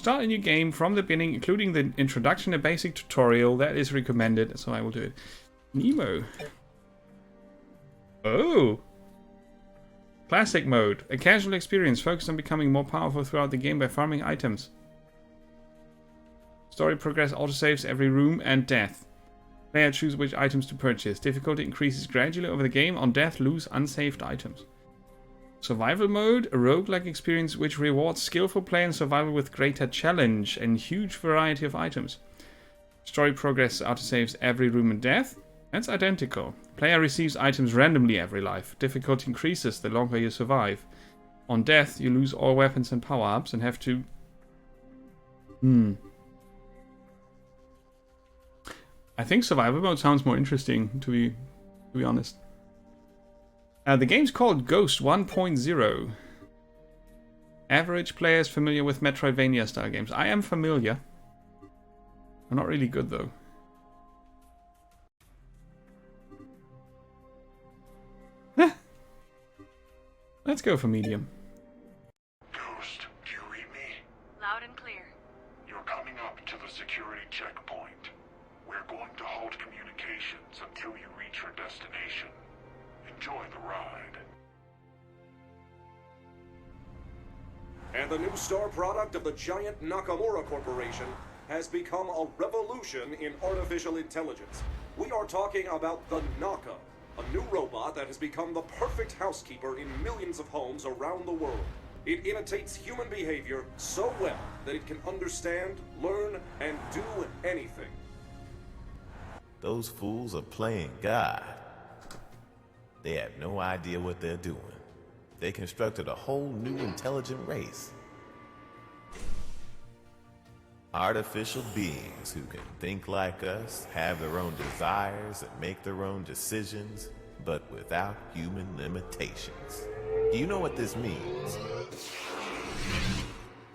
Start a new game from the beginning, including the introduction and basic tutorial. That is recommended, so I will do it. Nemo. Oh. Classic mode. A casual experience focused on becoming more powerful throughout the game by farming items. Story progress autosaves every room and death. Player choose which items to purchase. Difficulty increases gradually over the game. On death, lose unsaved items. Survival mode, a roguelike experience which rewards skillful play and survival with greater challenge and huge variety of items. Story progress autosaves every room and death. That's identical. Player receives items randomly every life. Difficulty increases the longer you survive. On death, you lose all weapons and power-ups and have to... I think survival mode sounds more interesting, to be honest. The game's called Ghost 1.0. Average players familiar with Metroidvania style games. I am familiar. I'm not really good though. Let's go for medium. Ghost, do you read me? Loud and clear. You're coming up to the security checkpoint. We're going to halt communications until you reach your destination. Enjoy the ride. And the new star product of the giant Nakamura Corporation has become a revolution in artificial intelligence. We are talking about the Naka, a new robot that has become the perfect housekeeper in millions of homes around the world. It imitates human behavior so well that it can understand, learn, and do anything. Those fools are playing God. They have no idea what they're doing. They constructed a whole new intelligent race. Artificial beings who can think like us, have their own desires, and make their own decisions, but without human limitations. Do you know what this means?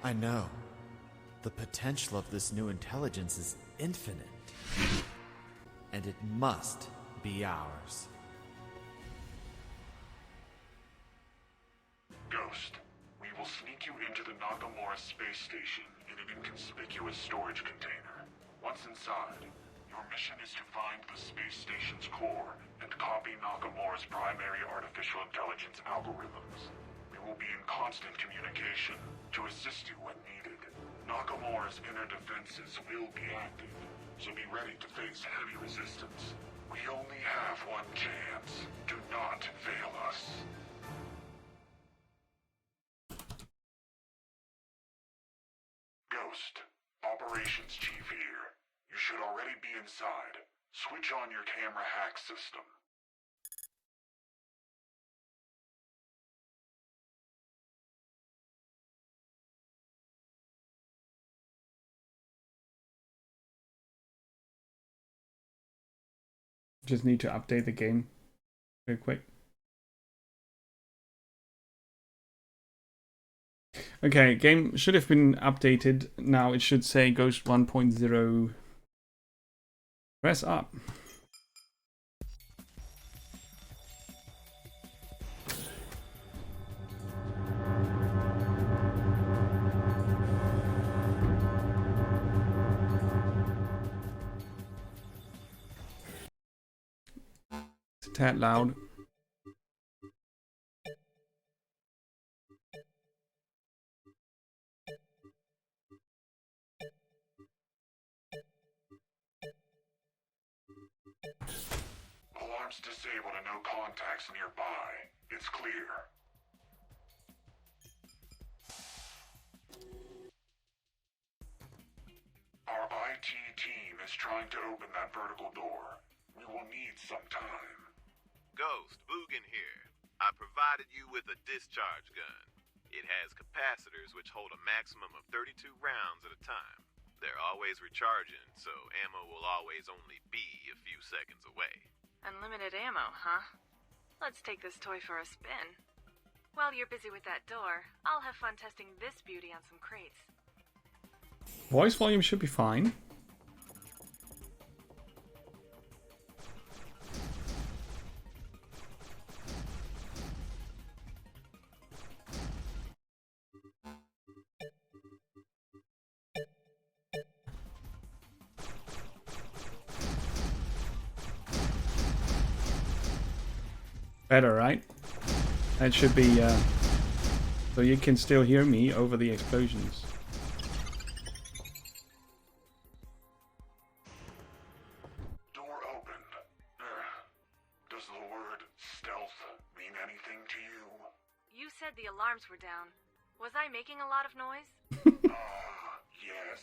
I know. The potential of this new intelligence is infinite. And it must be ours. Ghost, we will sneak you into the Nakamura space station in an inconspicuous storage container. Once inside, your mission is to find the space station's core and copy Nakamura's primary artificial intelligence algorithms. We will be in constant communication to assist you when needed. Nakamura's inner defenses will be active, so be ready to face heavy resistance. We only have one chance. Do not fail us. Ghost, Operations Chief here. You should already be inside. Switch on your camera hack system. Just need to update the game real quick. Okay, game should have been updated. Now it should say Ghost 1.0. Press up. It's a tad loud. Alarms disabled and no contacts nearby. It's clear. Our IT team is trying to open that vertical door. We will need some time. Ghost, Boogan here. I provided you with a discharge gun. It has capacitors which hold a maximum of 32 rounds at a time. They're always recharging, so ammo will always only be a few seconds away. Unlimited ammo, huh? Let's take this toy for a spin. While you're busy with that door, I'll have fun testing this beauty on some crates. Voice volume should be fine. Better, right? That should be, so you can still hear me over the explosions. Door opened. Does the word stealth mean anything to you? You said the alarms were down. Was I making a lot of noise? Yes.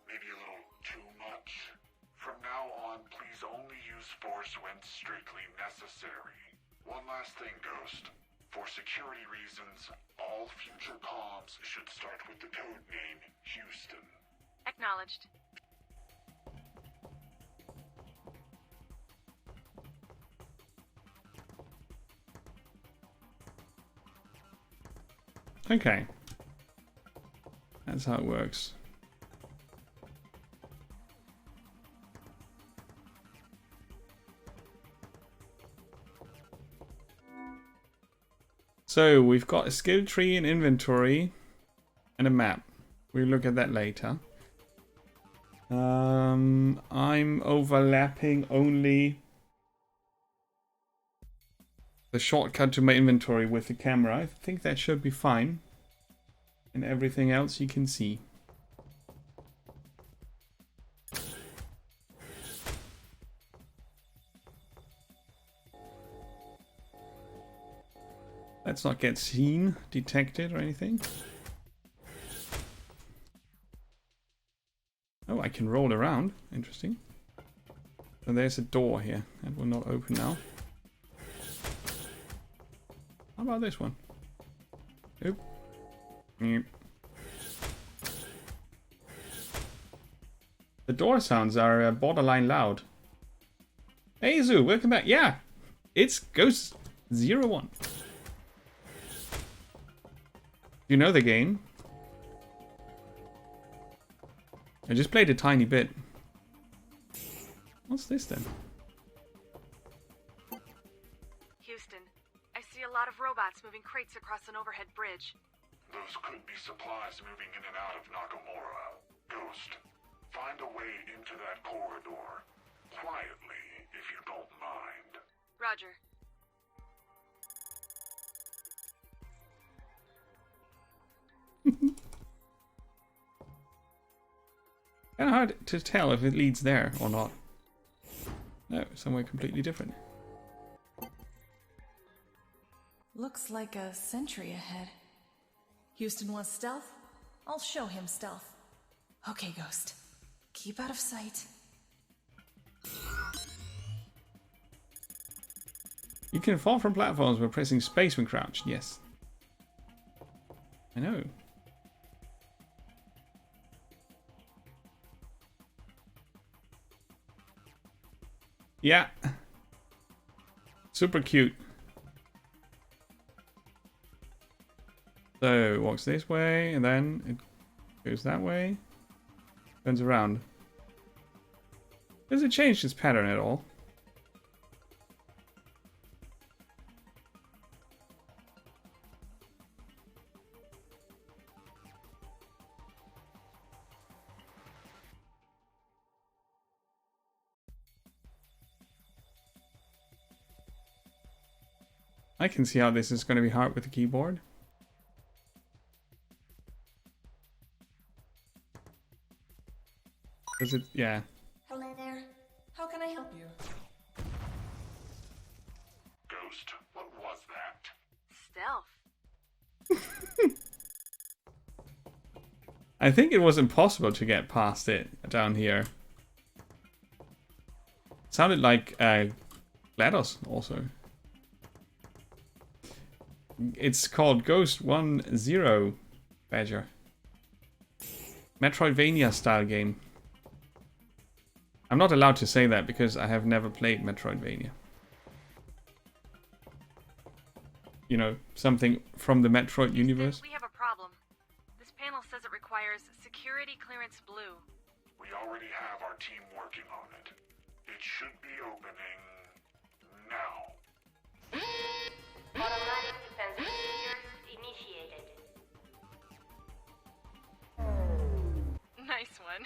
Maybe a little too much. From now on, please only use force when strictly necessary. One last thing, Ghost. For security reasons, all future comms should start with the code name Houston. Acknowledged. Okay. That's how it works. So we've got a skill tree, an inventory, and a map. We'll look at that later. I'm overlapping only the shortcut to my inventory with the camera. I think that should be fine. And everything else you can see. Let's not get seen, detected, or anything. Oh, I can roll around. Interesting. So there's a door here. That will not open now. How about this one? Oop. Yep. The door sounds are borderline loud. Hey Zoo, welcome back. Yeah, it's Ghost 01. You know the game? I just played a tiny bit. What's this then? Houston, I see a lot of robots moving crates across an overhead bridge. Those could be supplies moving in and out of Nakamura. Ghost, find a way into that corridor. Quietly, if you don't mind. Roger. Kind of hard to tell if it leads there or not. No, somewhere completely different. Looks like a sentry ahead. Houston wants stealth? I'll show him stealth. Okay, Ghost. Keep out of sight. You can fall from platforms by pressing space when crouched. Yes. I know. Yeah. Super cute. So it walks this way and then it goes that way. Turns around. Does it change its pattern at all? I can see how this is going to be hard with the keyboard. Does it? Yeah. Hello there. How can I help you? Ghost, what was that? Stealth. I think it was impossible to get past it down here. Sounded like GLaDOS also. It's called Ghost 10 Badger. Metroidvania style game. I'm not allowed to say that because I have never played Metroidvania. You know, something from the Metroid universe. We have a problem. This panel says it requires Security Clearance Blue. We already have our team working on it. It should be opening now. Automatic defense procedures initiated. Nice one.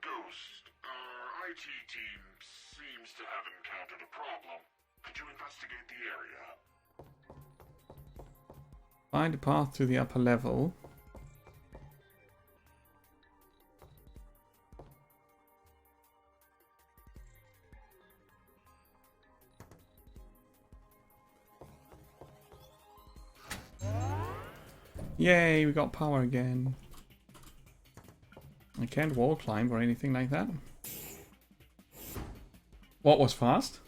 Ghost, our IT team seems to have encountered a problem. Could you investigate the area? Find a path to the upper level. Yay, we got power again. I can't wall climb or anything like that. What was fast?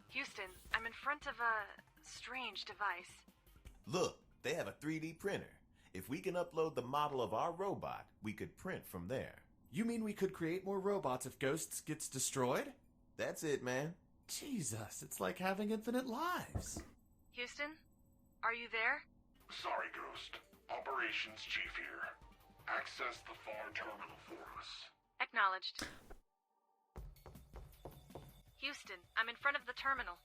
Houston, I'm in front of a strange device. Look, they have a 3D printer. If we can upload the model of our robot, we could print from there. You mean we could create more robots if Ghosts gets destroyed? That's it, man. Jesus, it's like having infinite lives. Houston, are you there? Sorry, Ghost. Operations Chief here. Access the far terminal for us. Acknowledged. Houston, I'm in front of the terminal.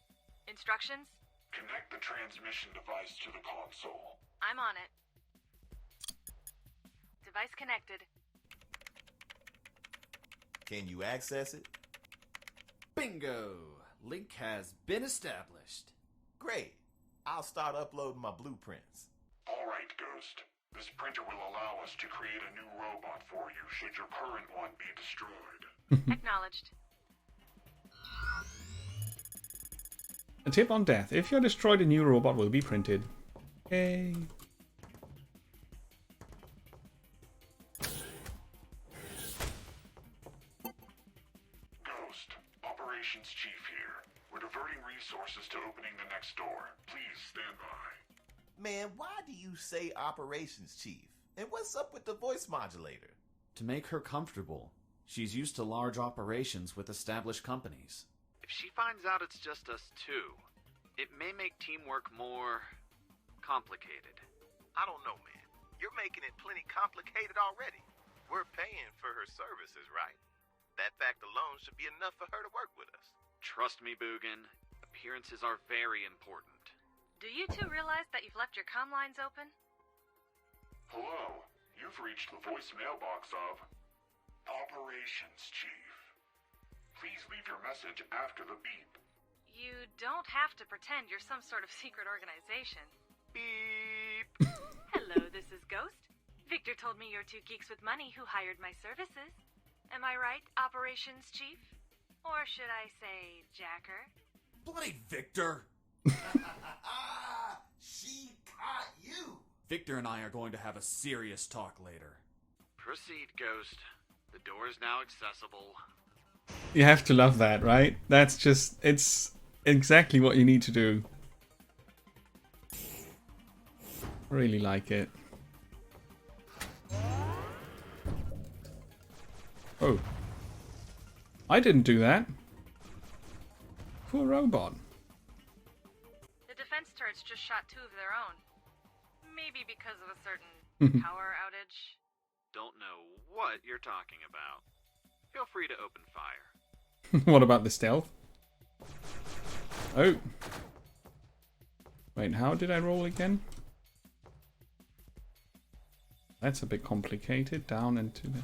Instructions? Connect the transmission device to the console. I'm on it. Device connected. Can you access it? Bingo! Link has been established. Great. I'll start uploading my blueprints. All right, Ghost. This printer will allow us to create a new robot for you should your current one be destroyed. Acknowledged. A tip on death. If you're destroyed, a new robot will be printed. Yay. Ghost, Operations Chief here. We're diverting resources to opening the next door. Please stand by. Man, why do you say Operations Chief? And what's up with the voice modulator? To make her comfortable. She's used to large operations with established companies. If she finds out it's just us two, it may make teamwork more complicated. I don't know, man. You're making it plenty complicated already. We're paying for her services, right? That fact alone should be enough for her to work with us. Trust me, Boogan. Appearances are very important. Do you two realize that you've left your comm lines open? Hello. You've reached the voice mailbox of Operations Chief. Please leave your message after the beep. You don't have to pretend you're some sort of secret organization. Beep! Hello, this is Ghost. Victor told me you're two geeks with money who hired my services. Am I right, Operations Chief? Or should I say, Jacker? Bloody Victor! She caught you! Victor and I are going to have a serious talk later. Proceed, Ghost. The door is now accessible. You have to love that, right? That's just, it's exactly what you need to do. Really like it. Oh. I didn't do that. Poor robot. The defense turrets just shot two of their own. Maybe because of a certain power outage. Don't know what you're talking about. Feel free to open fire. What about the stealth? Oh. Wait, how did I roll again? That's a bit complicated. Down into the...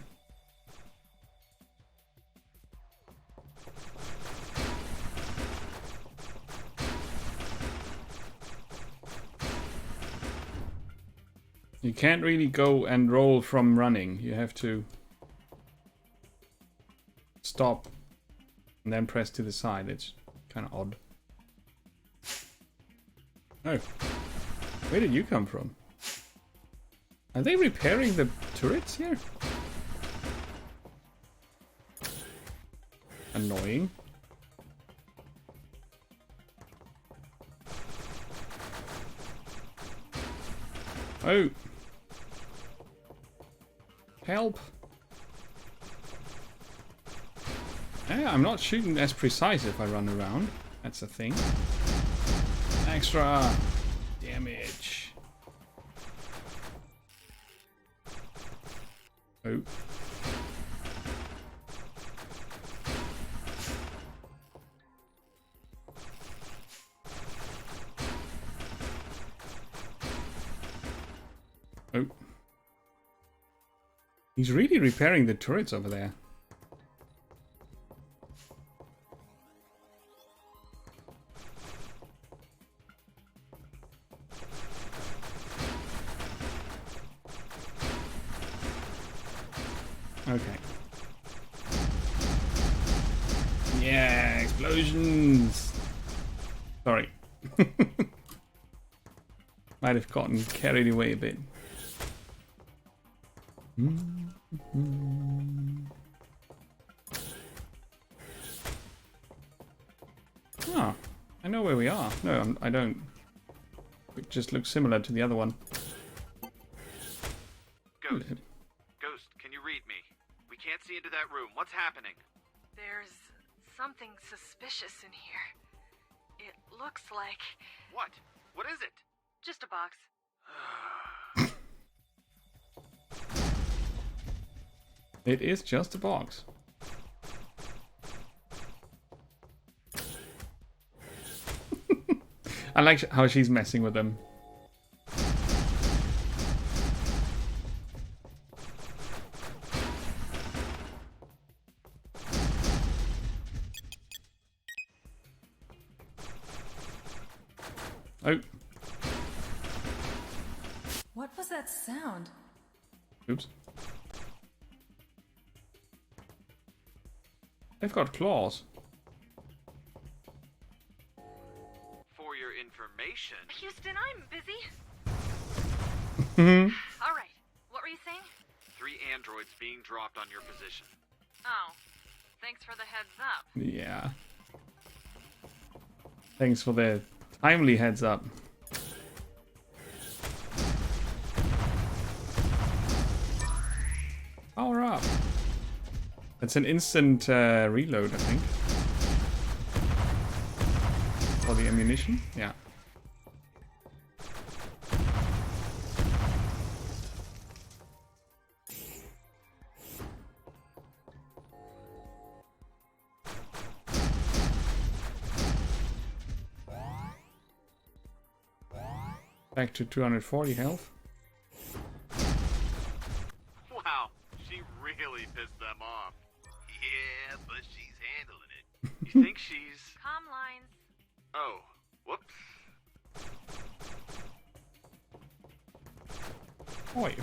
You can't really go and roll from running. You have to stop and then press to the side. It's kind of odd. Oh. Where did you come from? Are they repairing the turrets here? Annoying. Oh. Help. Yeah, I'm not shooting as precise if I run around. That's a thing. Extra damage. Oh. He's really repairing the turrets over there. Okay. Yeah, explosions! Sorry. Might have gotten carried away a bit. Ah, I know where we are. No, I don't. It just looks similar to the other one. Ghost. Ghost, can you read me? We can't see into that room. What's happening? There's something suspicious in here. It looks like What? What is it? just a box. It is just a box. I like how she's messing with them. Oh, What was that sound? oops. They've got claws. For your information. Houston, I'm busy. Hmm. All right. What were you saying? 3 androids being dropped on your position. Oh, thanks for the heads up. Yeah. Thanks for the timely heads up. Power up. It's an instant reload, I think. For the ammunition? Yeah. Back to 240 health. Wow, she really pissed them off. Yeah, but she's handling it. You think she's... Comm lines. Oh, whoops. Oi.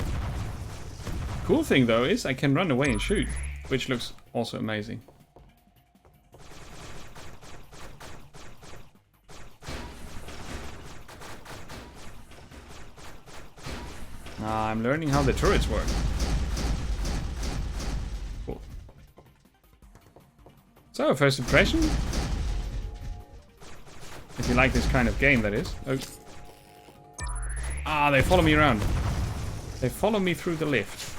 Cool thing though is I can run away and shoot, which looks also amazing. I'm learning how the turrets work. Cool. So, first impression? If you like this kind of game, that is. Oh. Ah, they follow me around. They follow me through the lift.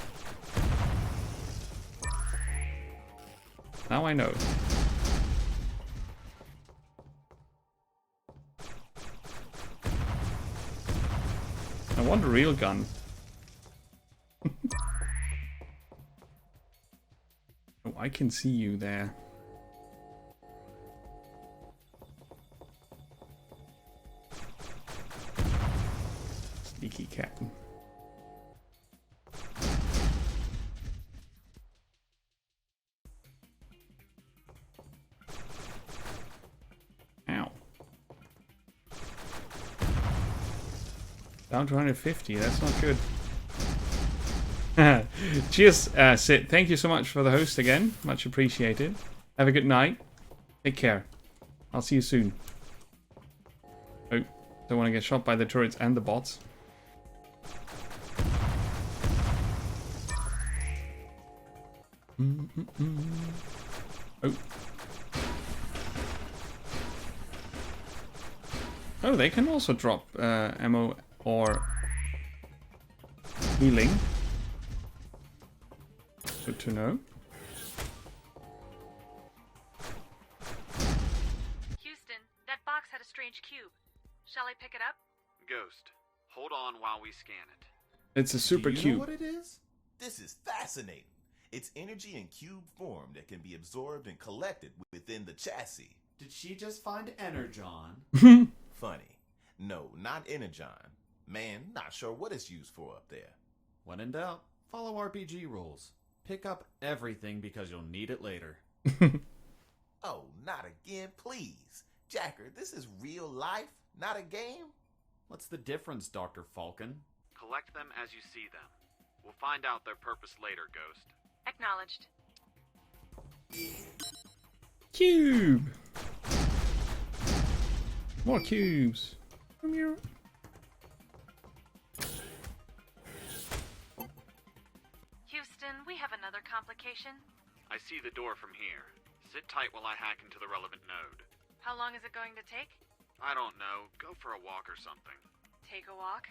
Now I know. I want a real gun. Oh, I can see you there. Sneaky cat. Ow. Down to 150, that's not good. Cheers, Sid. Thank you so much for the host again. Much appreciated. Have a good night. Take care. I'll see you soon. Oh, don't want to get shot by the turrets and the bots. Oh. Oh, they can also drop ammo or healing. Good to know. Houston, that box had a strange cube. Shall I pick it up? Ghost, hold on while we scan it. It's a super Do you cube. know what it is? This is fascinating. It's energy in cube form that can be absorbed and collected within the chassis. Did she just find Energon? Funny. No, not Energon. Man, not sure what it's used for up there. When in doubt, Follow RPG rules. Pick up everything because you'll need it later. Oh, not again, please. Jacker, this is real life, not a game. What's the difference, Dr. Falcon? Collect them as you see them. We'll find out their purpose later, Ghost. Acknowledged. Cube! More cubes. Come here. Houston, we have another complication. I see the door from here. Sit tight while I hack into the relevant node. How long is it going to take? I don't know. Go for a walk or something. Take a walk?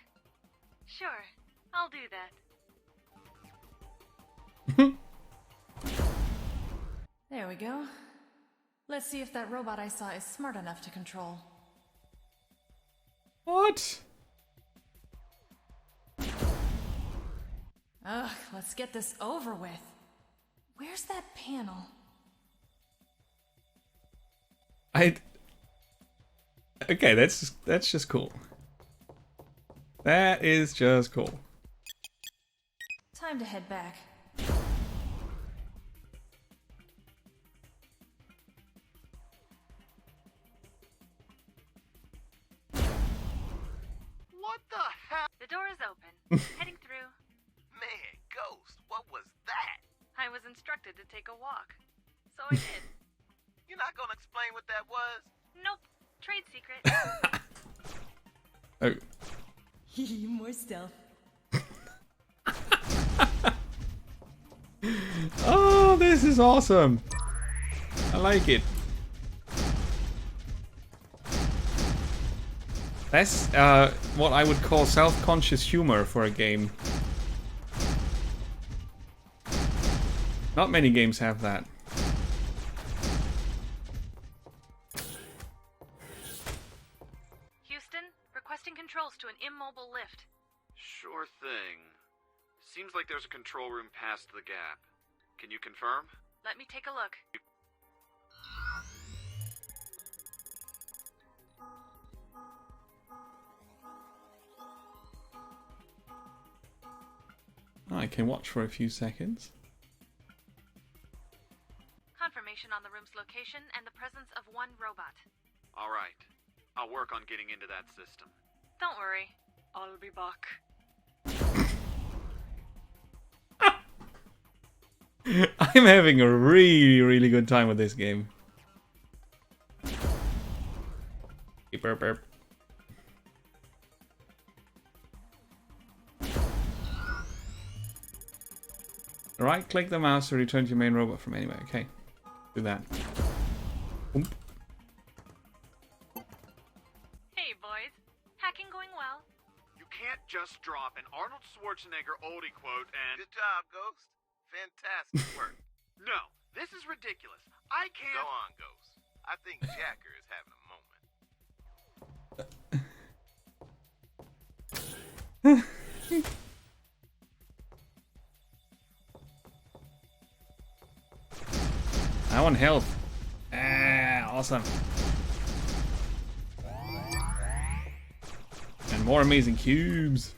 Sure, I'll do that. There we go. Let's see if that robot I saw is smart enough to control. What? Ugh, let's get this over with. Where's that panel? Okay, that's just cool. That is just cool. Time to head back. What the hell? The door is open. Heading through. Man, Ghost, what was that? I was instructed to take a walk. So I did. You're not gonna explain what that was? Nope. Trade secret. Oh. More stealth. Oh, this is awesome. I like it. That's what I would call self-conscious humor for a game. Not many games have that. Houston, requesting controls to an immobile lift. Sure thing. Seems like there's a control room past the gap. Can you confirm? Let me take a look. I can watch for a few seconds. Confirmation on the room's location and the presence of one robot. All right. I'll work on getting into that system. Don't worry. I'll be back. I'm having a really good time with this game. Burp, burp. Right click the mouse to return to your main robot from anywhere. Okay, do that. Oomp. Hey boys, hacking going well? You can't just drop an Arnold Schwarzenegger oldie quote and... Good job, Ghost. Fantastic work. No, this is ridiculous. I can't... Go on, Ghost. I think Jacker is having a moment. I want health. Ah, awesome. And more amazing cubes.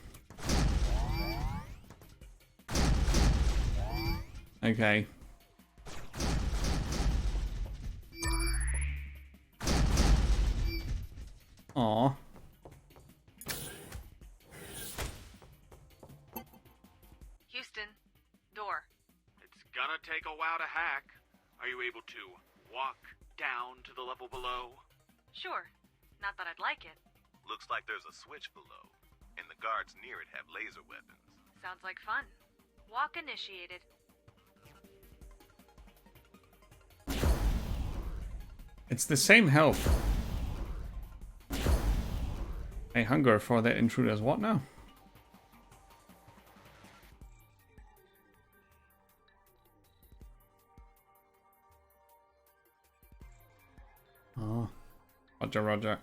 Okay. Aww. Houston, door. It's gonna take a while to hack. Are you able to walk down to the level below? Sure. Not that I'd like it. Looks like there's a switch below, and the guards near it have laser weapons. Sounds like fun. Walk initiated. It's the same health. I hunger for the intruders. What now? Oh. Roger, roger.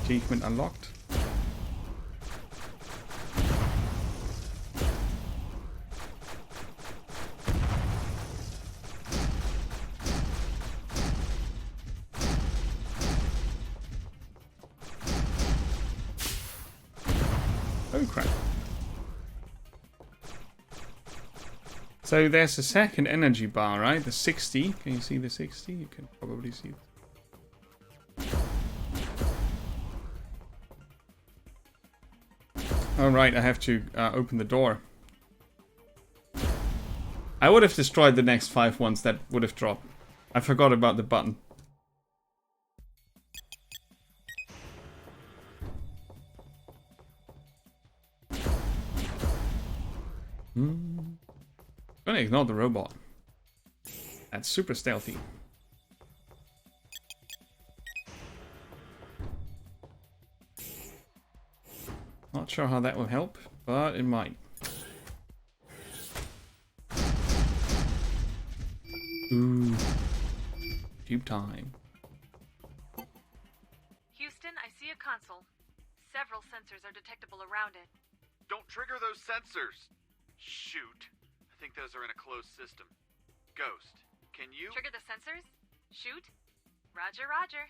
Achievement unlocked. Oh crap. So there's a second energy bar, right? The 60. Can you see the 60? You can probably see it. Alright, I have to open the door. I would have destroyed the next 5 ones that would have dropped. I forgot about the button. Gonna ignore the robot. That's super stealthy. Not sure how that will help, but it might. Ooh. Tube time. Houston, I see a console. Several sensors are detectable around it. Don't trigger those sensors! Shoot. I think those are in a closed system. Ghost, can you... Trigger the sensors? Shoot? Roger, roger.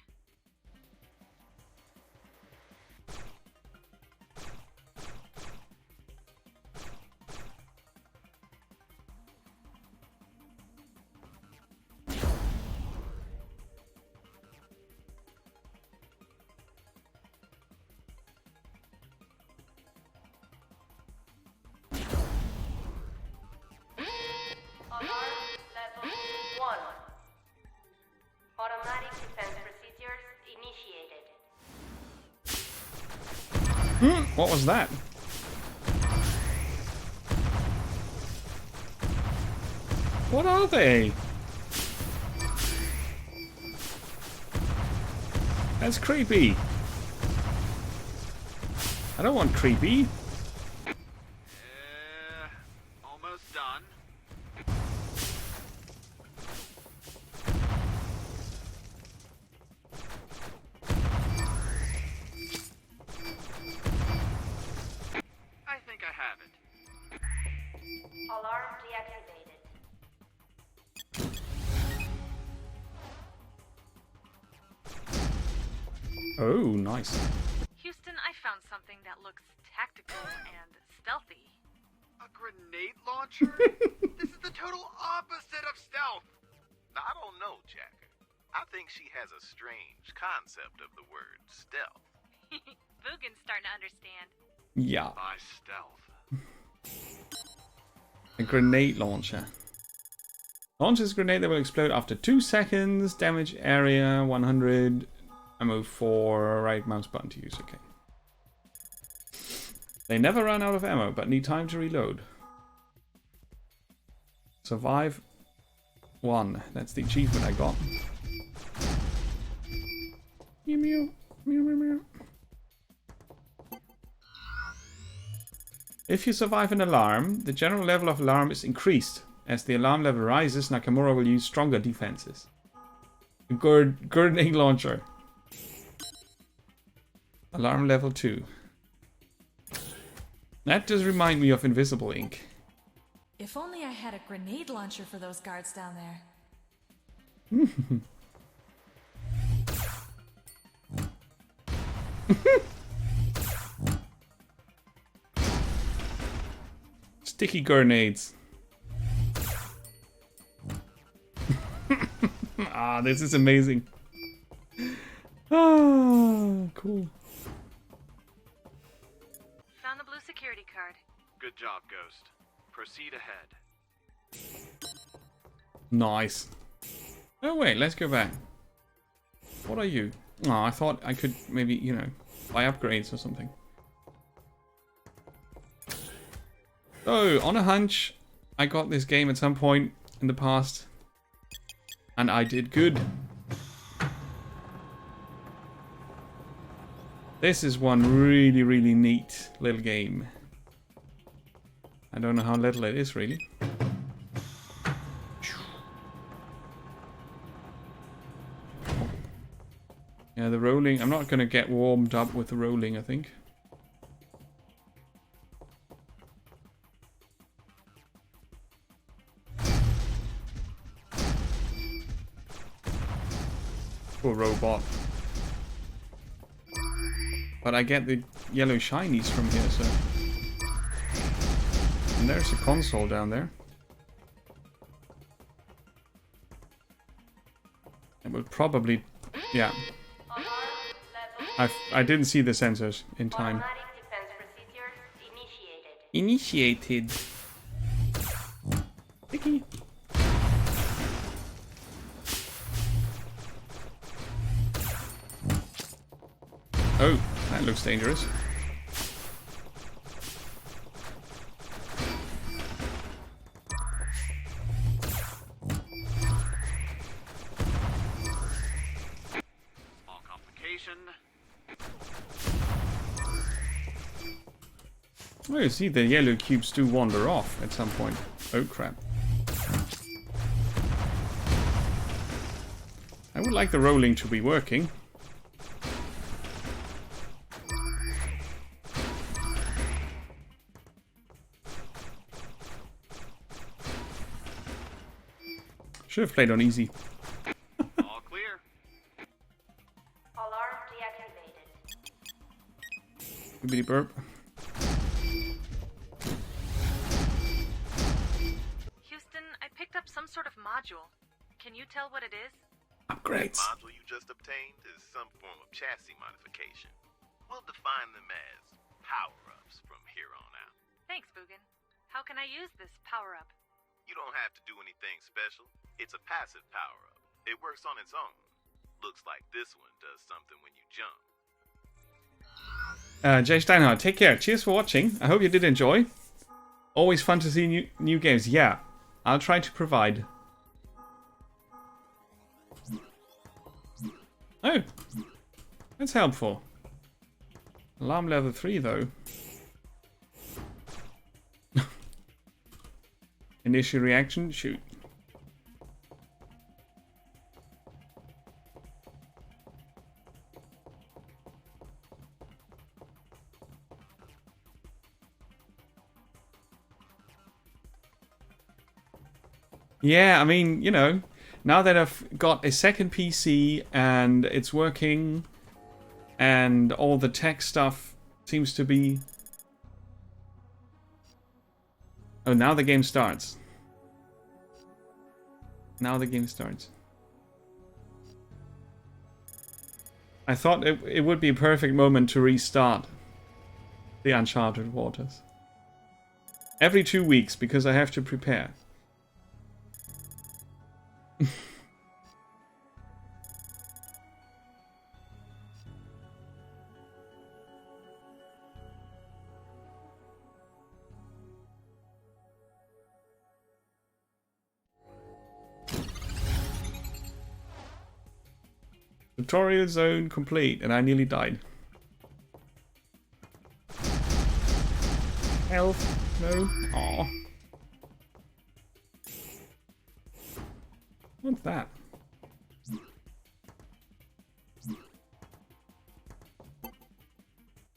What was that? What are they? That's creepy. I don't want creepy. Almost done. I think I have it. Alarm deactivated. Oh, nice. Houston, I found something that looks tactical and stealthy. A grenade launcher? This is the total opposite of stealth. I don't know, Jacker. I think she has a strange concept of the word stealth. Vugan's starting to understand. Yeah. By stealth. A grenade launcher. Launches a grenade that will explode after 2 seconds. Damage area 100. Ammo 4. Right mouse button to use. Okay. They never run out of ammo, but need time to reload. Survive 1. That's the achievement I got. Mew mew. Mew mew mew. If you survive an alarm, the general level of alarm is increased. As the alarm level rises, Nakamura will use stronger defenses. Grenade launcher. Alarm level 2. That does remind me of Invisible Ink. If only I had a grenade launcher for those guards down there. Sticky grenades. Ah, this is amazing. Ah, cool. Found the blue security card. Good job, Ghost. Proceed ahead. Nice. Oh wait, let's go back. What are you? Oh, I thought I could maybe, you know, buy upgrades or something. So, on a hunch, I got this game at some point in the past. And I did good. This is one really, really neat little game. I don't know how little it is, really. Yeah, the rolling. I'm not going to get warmed up with the rolling, I think. Poor robot. But I get the yellow shinies from here, so... And there's a console down there. It will probably... Yeah. I didn't see the sensors in time. Initiated. Sticky. Oh, that looks dangerous. Small complication. Oh, you see the yellow cubes do wander off at some point. Oh crap. I would like the rolling to be working. Should have played on easy. All clear. Alarm deactivated. Bibbidi burp. Houston, I picked up some sort of module. Can you tell what it is? Upgrades. The module you just obtained is some form of chassis modification. We'll define them as power-ups from here on out. Thanks, Boogan. How can I use this power-up? You don't have to do anything special. It's a passive power-up. It works on its own. Looks like this one does something when you jump. Jay Steinhardt, take care. Cheers for watching. I hope you did enjoy. Always fun to see new games. Yeah, I'll try to provide. Oh, that's helpful. Alarm level 3 though. Initial reaction, shoot. Yeah, I mean, you know, now that I've got a second PC and it's working and all the tech stuff seems to be... Oh, now the game starts. Now the game starts. I thought it would be a perfect moment to restart the Uncharted Waters. Every 2 weeks, because I have to prepare. Tutorial zone complete, and I nearly died. Health? No? Aw. What's that?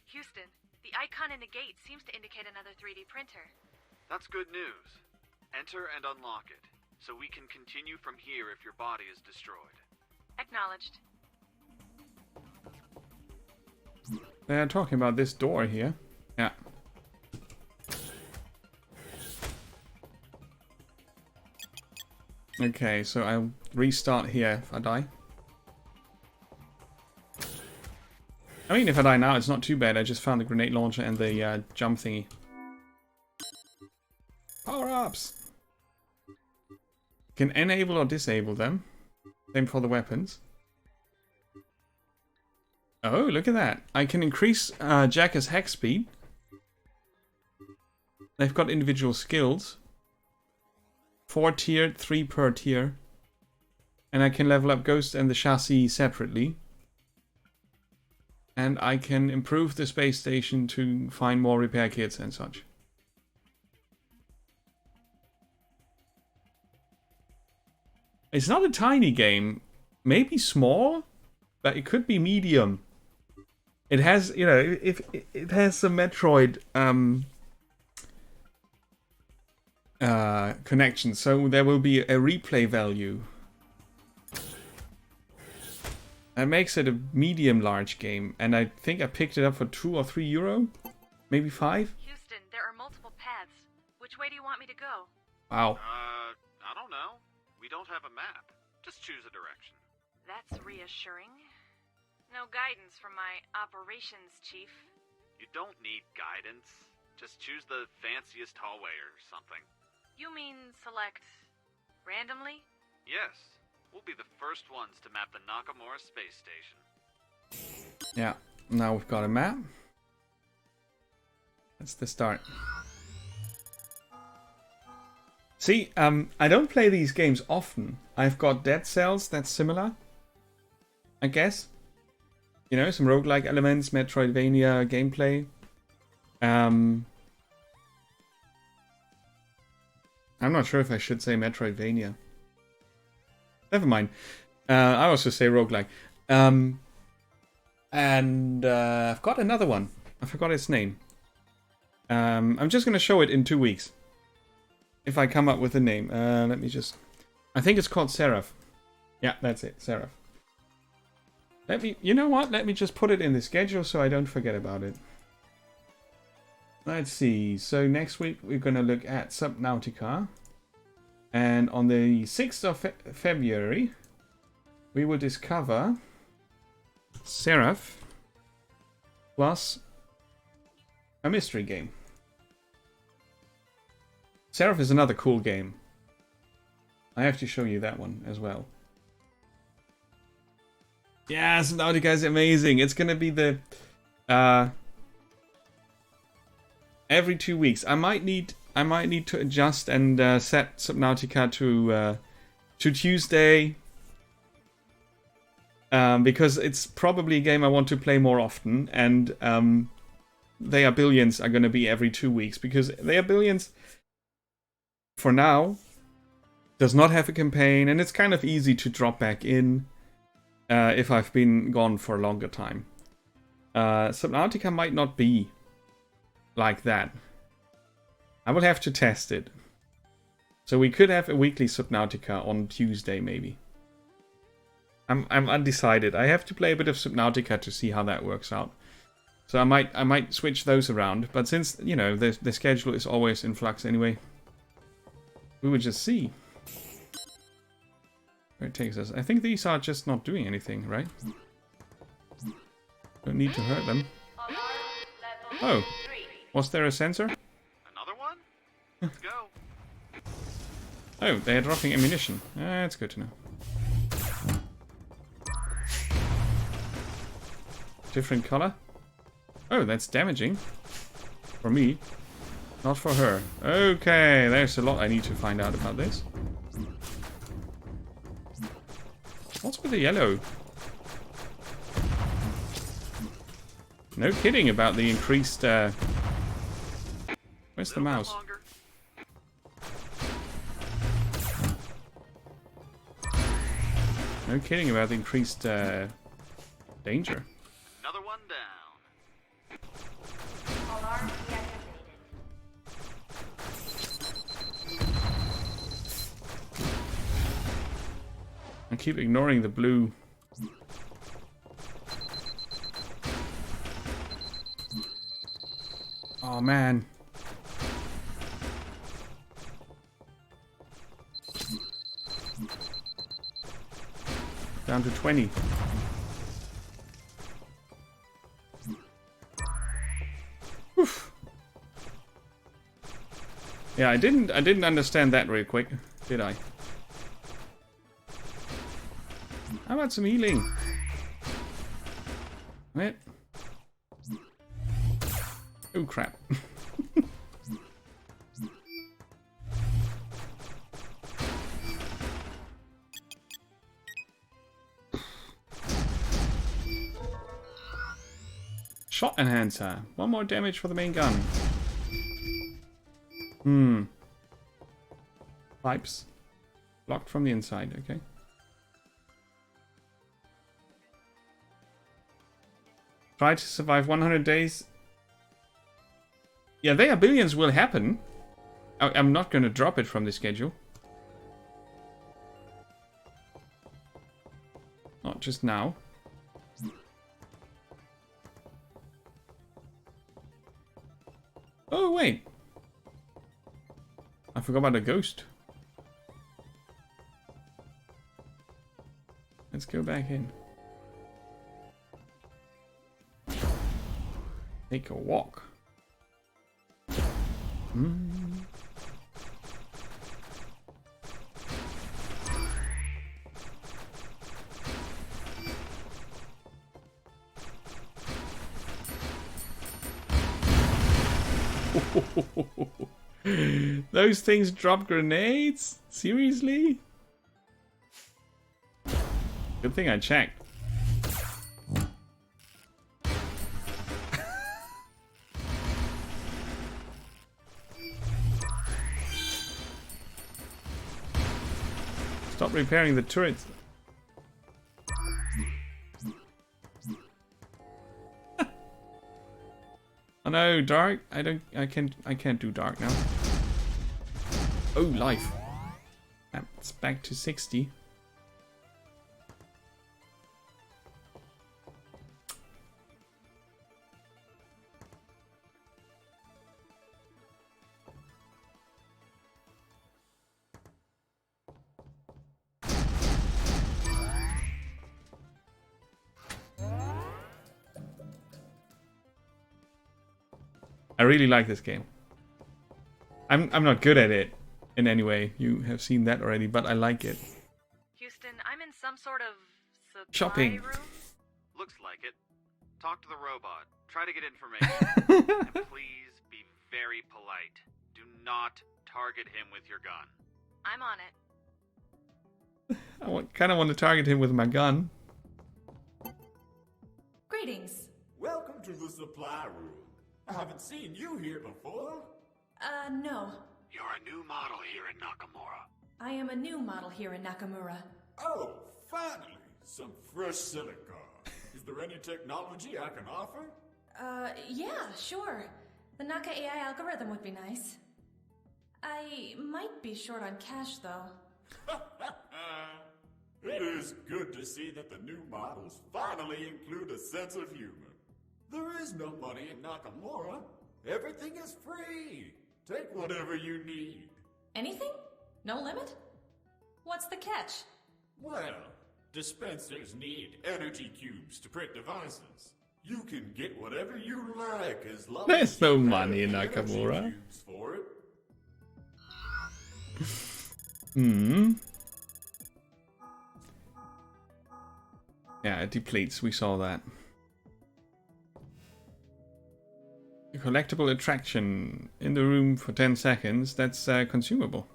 Houston, the icon in the gate seems to indicate another 3D printer. That's good news. Enter and unlock it, so we can continue from here if your body is destroyed. Acknowledged. They're talking about this door here. Yeah. Okay, so I'll restart here if I die. I mean, if I die now, it's not too bad. I just found the grenade launcher and the jump thingy. Power-ups! Can enable or disable them. Same for the weapons. Oh, look at that. I can increase Jacka's hack speed. They've got individual skills. 4 tiered, 3 per tier. And I can level up Ghost and the chassis separately. And I can improve the space station to find more repair kits and such. It's not a tiny game. Maybe small? but it could be medium. It has, you know, if it has some Metroid connection, so there will be a replay value. That makes it a medium-large game, and I think I picked it up for €2 or €3, maybe 5. Houston, there are multiple paths. Which way do you want me to go? Wow. I don't know. We don't have a map. Just choose a direction. That's reassuring. No guidance from my operations chief. You don't need guidance. Just choose the fanciest hallway or something. You mean select randomly? Yes. We'll be the first ones to map the Nakamura space station. Yeah, now we've got a map. That's the start. See, I don't play these games often. I've got Dead Cells, that's similar, I guess. You know, some roguelike elements, Metroidvania gameplay. I'm not sure if I should say Metroidvania. Never mind. I also say roguelike. And I've got another one. I forgot its name. I'm just going to show it in 2 weeks. If I come up with a name. Let me just... I think it's called Seraph. Yeah, that's it. Seraph. You know what? Let me just put it in the schedule so I don't forget about it. Let's see. So next week we're going to look at Subnautica. And on the 6th of February, we will discover Seraph plus a mystery game. Seraph is another cool game. I have to show you that one as well. Yeah, Subnautica is amazing. It's gonna be the every 2 weeks. I might need to adjust and set Subnautica to Tuesday. Because it's probably a game I want to play more often, and They Are Billions are going to be every 2 weeks, because They Are Billions, for now, does not have a campaign, and it's kind of easy to drop back in if I've been gone for a longer time. Subnautica might not be like that. I will have to test it. So we could have a weekly Subnautica on Tuesday, maybe. I'm undecided. I have to play a bit of Subnautica to see how that works out. So I might switch those around. But since, you know, the schedule is always in flux anyway, we will just see where it takes us. I think these are just not doing anything, right? Don't need to hurt them. Oh, was there a sensor? Another one? Let's go. Oh, they are dropping ammunition. That's good to know. Different color? Oh, that's damaging. For me. Not for her. Okay, there's a lot I need to find out about this. What's with the yellow? No kidding about the increased... Where's the mouse? No kidding about the increased danger. Another one down. Alarm deactivated. I keep ignoring the blue. Oh man. Down to 20. Oof. Yeah, I didn't understand that real quick, did I? How about some healing? Wait. Oh crap. Shot enhancer. 1 more damage for the main gun. Pipes. Blocked from the inside, okay. Try to survive 100 days. Yeah, their billions will happen. I'm not going to drop it from the schedule. Not just now. Oh, wait. I forgot about the ghost. Let's go back in. Take a walk. Those things drop grenades? Seriously? Good thing I checked. Stop repairing the turrets. Oh no, dark. I can't do dark now. Oh, life. That's back to 60. I really like this game. I'm not good at it in any way. You have seen that already, but I like it. Houston, I'm in some sort of supply Shopping. room. Looks like it. Talk to the robot. Try to get information. And please be very polite. Do not target him with your gun. I'm on it. I kind of want to target him with my gun. Greetings. Welcome to the supply room. I haven't seen you here before. No. You're a new model here in Nakamura. I am a new model here in Nakamura. Oh, finally! Some fresh silica. Is there any technology I can offer? Yeah, sure. The Naka AI algorithm would be nice. I might be short on cash, though. It is good to see that the new models finally include a sense of humor. There is no money in Nakamura. Everything is free. Take whatever you need. Anything? No limit? What's the catch? Well, dispensers need energy cubes to print devices. You can get whatever you like as long There's as no you money have in the energy Nakamura. cubes for it. Yeah, it depletes. We saw that. A collectible attraction in the room for 10 seconds. That's consumable.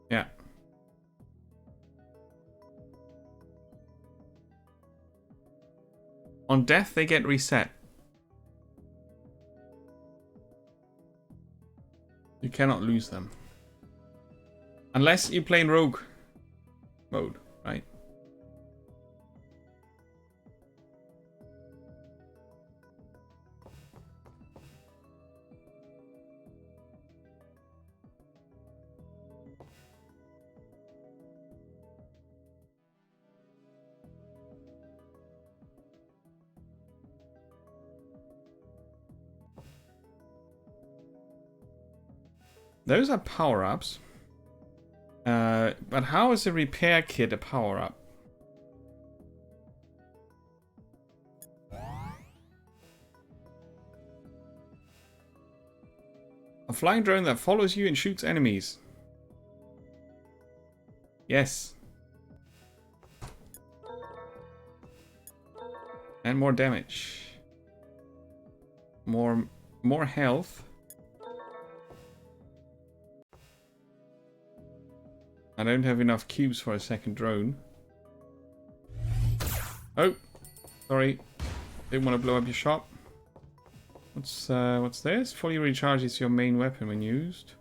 Yeah. On death, they get reset. You cannot lose them. Unless you play in rogue mode, right? Those are power-ups. But how is a repair kit a power-up? A flying drone that follows you and shoots enemies. Yes. And more damage. More health. I don't have enough cubes for a second drone. Oh, sorry. Didn't want to blow up your shop. What's this? Fully recharges your main weapon when used.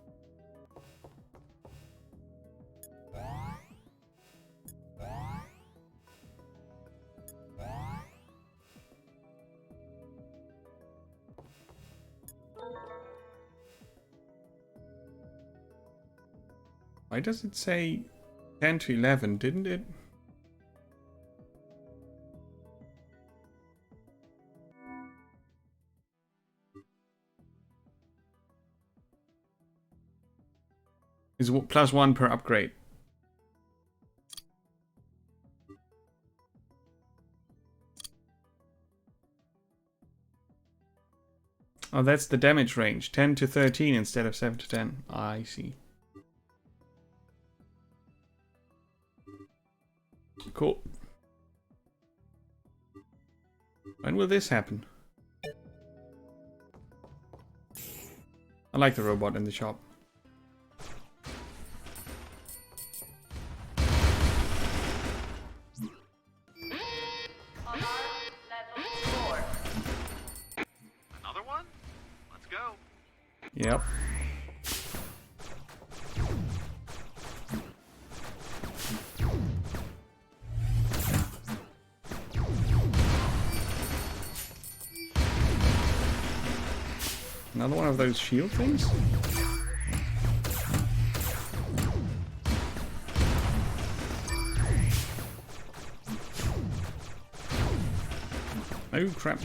Why does it say 10 to 11, didn't it? Is +1 per upgrade. Oh, that's the damage range. 10 to 13 instead of 7 to 10. I see. Cool. When will this happen? I like the robot in the shop. Yep. Another one of those shield things? Oh crap.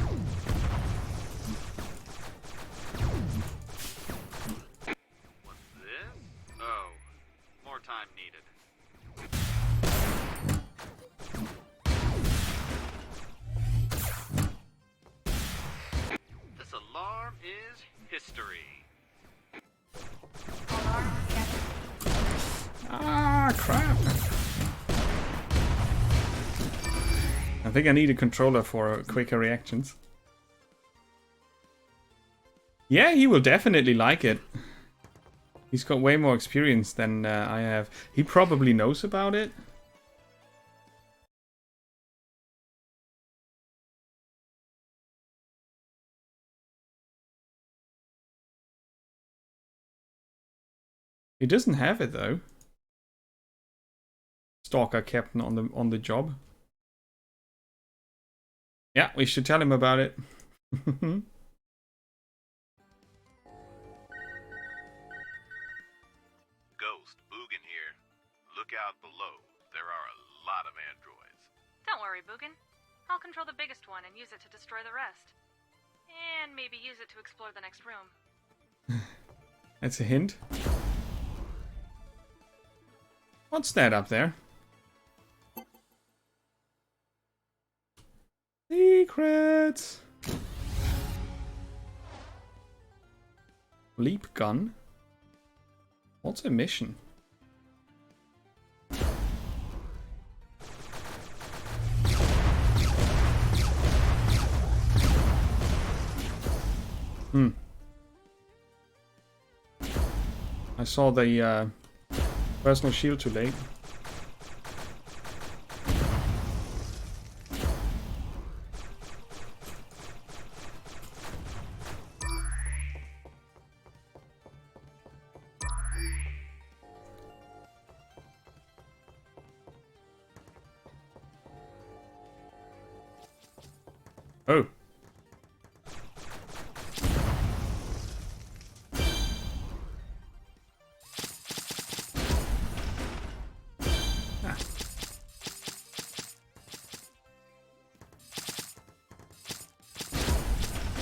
I think I need a controller for quicker reactions. Yeah, he will definitely like it. He's got way more experience than I have. He probably knows about it. He doesn't have it though. Stalker captain on the job. Yeah, we should tell him about it. Ghost, Boogan here. Look out below. There are a lot of androids. Don't worry, Boogan. I'll control the biggest one and use it to destroy the rest. And maybe use it to explore the next room. That's a hint. What's that up there? Secrets! Leap gun? What's a mission? I saw the personal shield too late. Oh. Ah.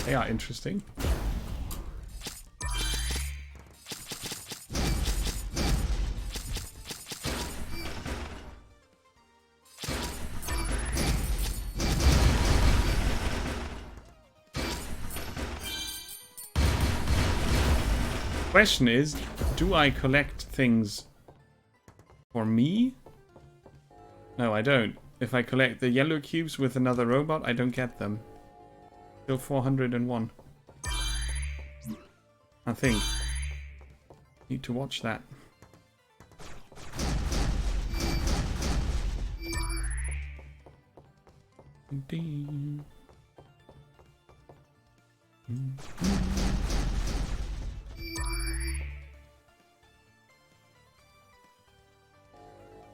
They are interesting. Question is, do I collect things for me? No, I don't. If I collect the yellow cubes with another robot, I don't get them. Still 401. I think. Need to watch that.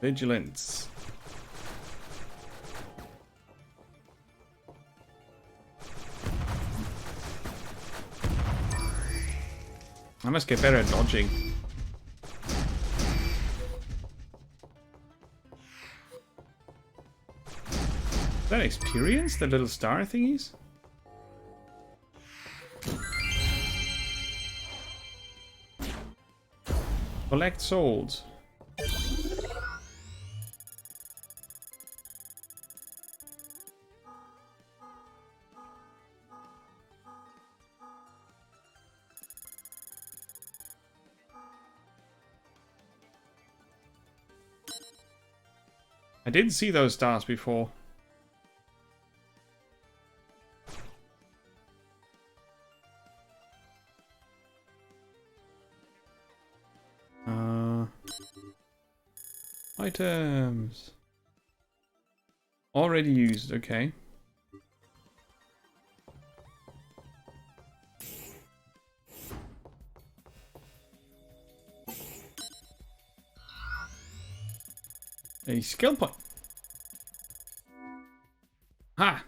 Vigilance. I must get better at dodging. that experience? The little star thingies? Collect souls. I didn't see those stars before. Items. Already used, okay. A skill point. Ha!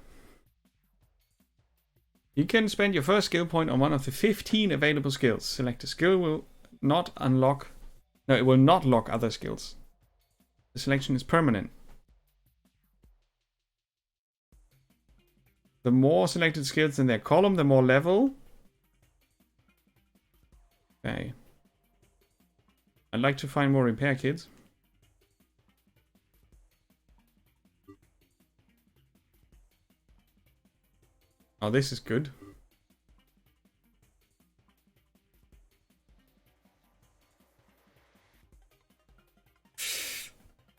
You can spend your first skill point on one of the 15 available skills. Select a skill will not unlock... No, it will not lock other skills. The selection is permanent. The more selected skills in their column, the more level. Okay. I'd like to find more repair kits. Oh, this is good.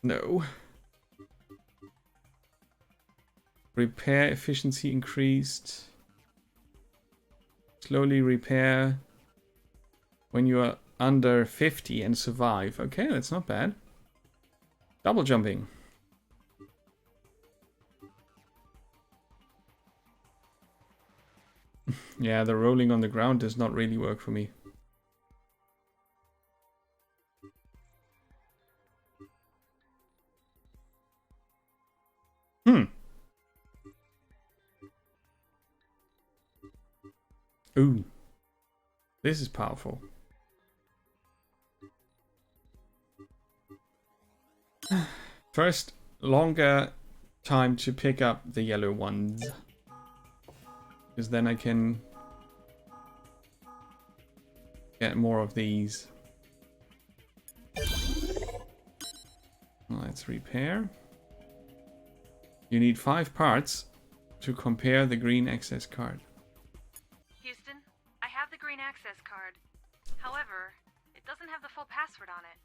No. Repair efficiency increased. Slowly repair when you are under 50 and survive. Okay, that's not bad. Double jumping. Yeah, the rolling on the ground does not really work for me. Ooh. This is powerful. First, longer time to pick up the yellow ones. Because then I can get more of these. Let's repair. You need 5 parts to compare the green access card. Houston, I have the green access card. However, it doesn't have the full password on it.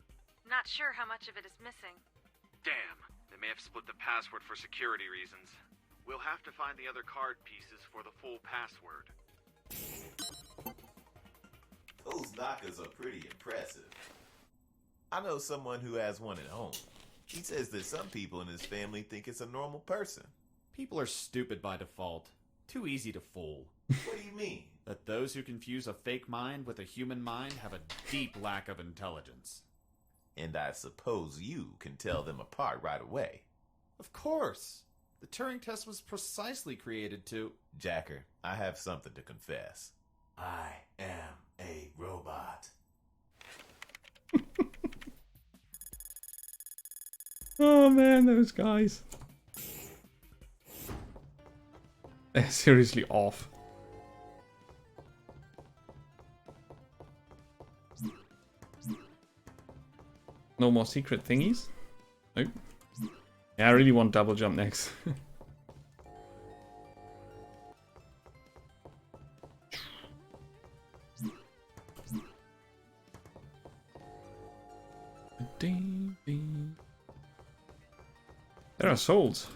Not sure how much of it is missing. Damn, they may have split the password for security reasons. We'll have to find the other card pieces for the full password. Those knockers are pretty impressive. I know someone who has one at home. He says that some people in his family think it's a normal person. People are stupid by default. Too easy to fool. What do you mean? That those who confuse a fake mind with a human mind have a deep lack of intelligence. And I suppose you can tell them apart right away. Of course. The Turing test was precisely created to... Jacker, I have something to confess. I am a robot. Oh man, those guys. They're seriously off. No more secret thingies? Nope. Yeah, I really want double jump next. There are souls.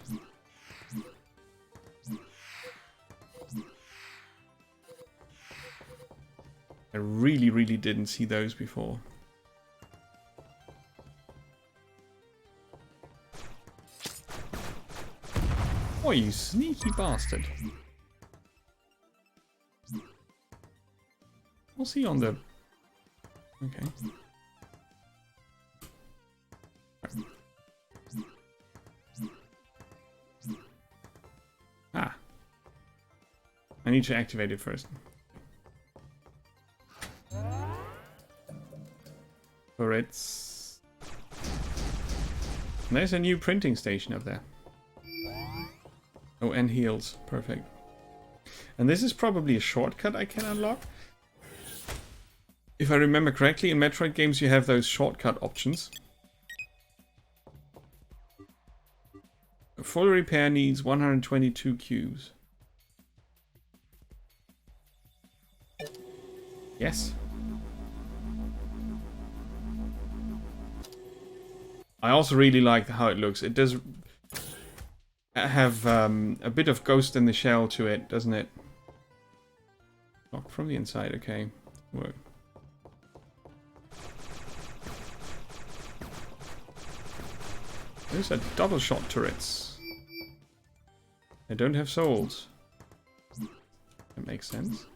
I really didn't see those before. Oh, you sneaky bastard. What's he on the... Okay. Ah. I need to activate it first. For its... There's a new printing station up there. Oh, and heals. Perfect. And this is probably a shortcut I can unlock. If I remember correctly, in Metroid games you have those shortcut options. A full repair needs 122 cubes. Yes. I also really like how it looks. It does have a bit of Ghost in the Shell to it, doesn't it? Locked from the inside, okay. Work. Those are double shot turrets. They don't have souls. That makes sense.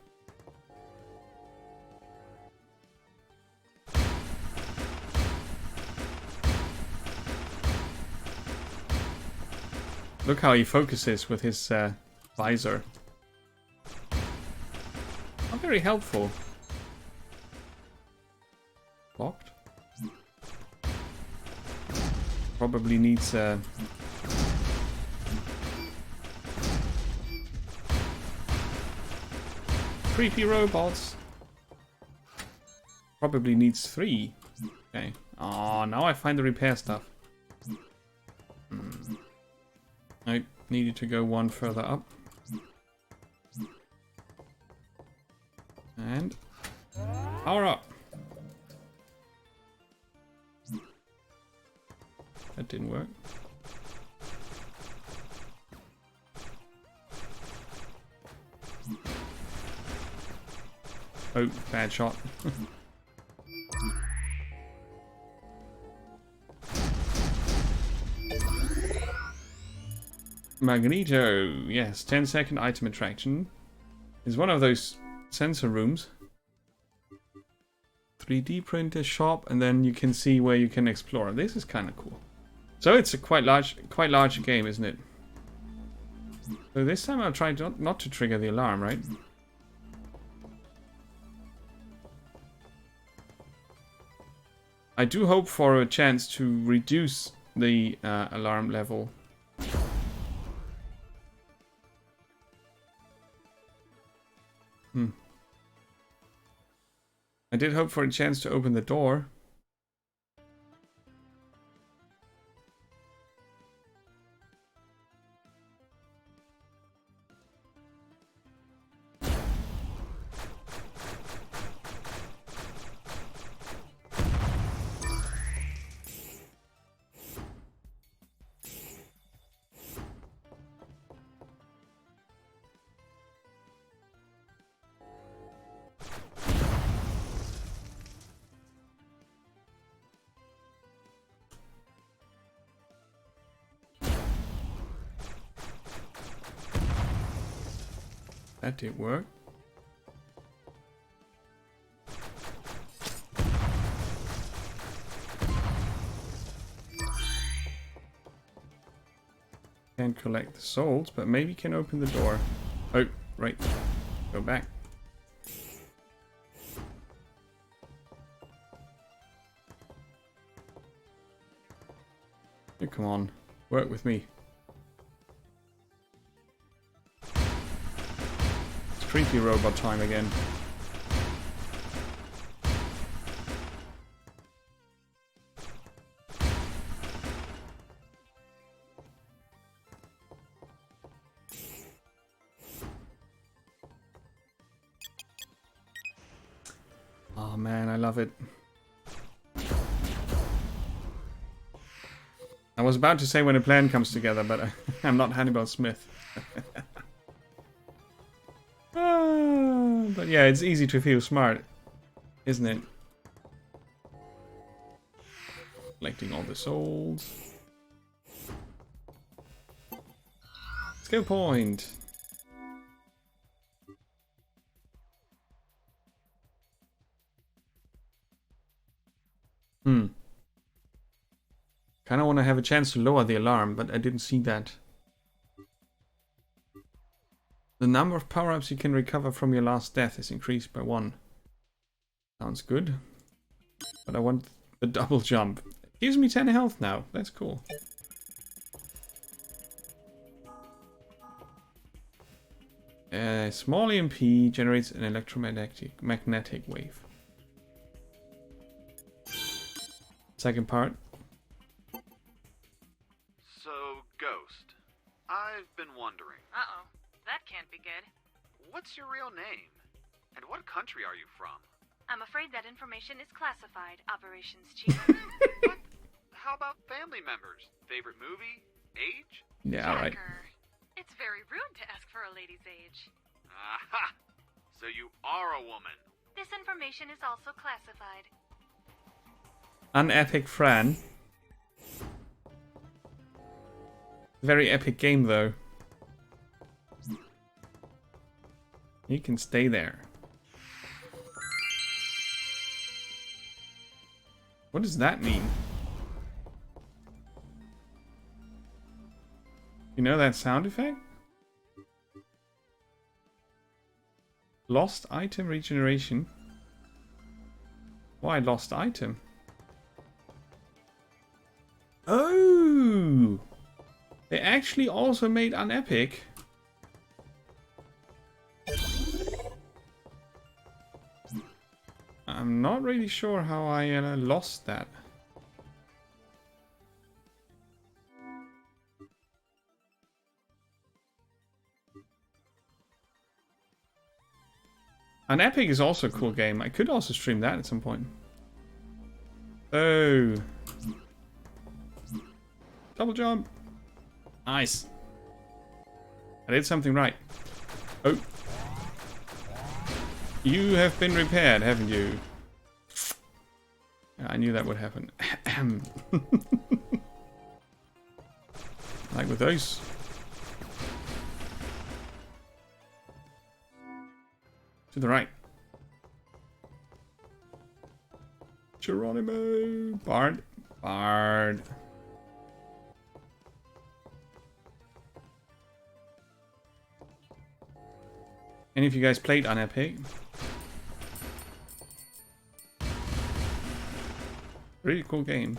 Look how he focuses with his visor. Not very helpful. Locked. Probably needs creepy robots. Probably needs 3. Okay. Oh, now I find the repair stuff. I needed to go one further up. And power up. That didn't work. Oh, bad shot. Magneto, yes, 10-second item attraction. Is one of those sensor rooms. 3D printer shop, and then you can see where you can explore. This is kind of cool. So it's a quite large game, isn't it? So this time I'll try not to trigger the alarm, right? I do hope for a chance to reduce the alarm level. I did hope for a chance to open the door. That did work. Can't collect the souls, but maybe can open the door. Oh, right. Go back. Oh, come on. Work with me. Creepy robot time again. Oh man, I love it. I was about to say when a plan comes together, but I'm not Hannibal Smith. But yeah, it's easy to feel smart, isn't it? Collecting all the souls. Skill point. Kind of want to have a chance to lower the alarm, but I didn't see that. The number of power-ups you can recover from your last death is increased by 1. Sounds good. But I want the double jump. It gives me 10 health now. That's cool. A small EMP generates an electromagnetic wave. Second part. So, Ghost, I've been wondering, Uh-oh. That can't be good. what's your real name? And what country are you from? I'm afraid that information is classified, Operations Chief. But how about family members? Favorite movie? Age? Yeah, right. Jacker, it's very rude to ask for a lady's age. Aha! So you are a woman. This information is also classified. An epic Fran. Very epic game though. You can stay there. What does that mean? You know that sound effect? Lost item regeneration. Why lost item? Oh! They actually also made an epic. I'm not really sure how I lost that. An epic is also a cool game. I could also stream that at some point. Oh. Double jump. Nice. I did something right. Oh. You have been repaired, haven't you? I knew that would happen. Like with those. To the right. Geronimo. Bard. Bard. Any of you guys played Unepic? Really cool game.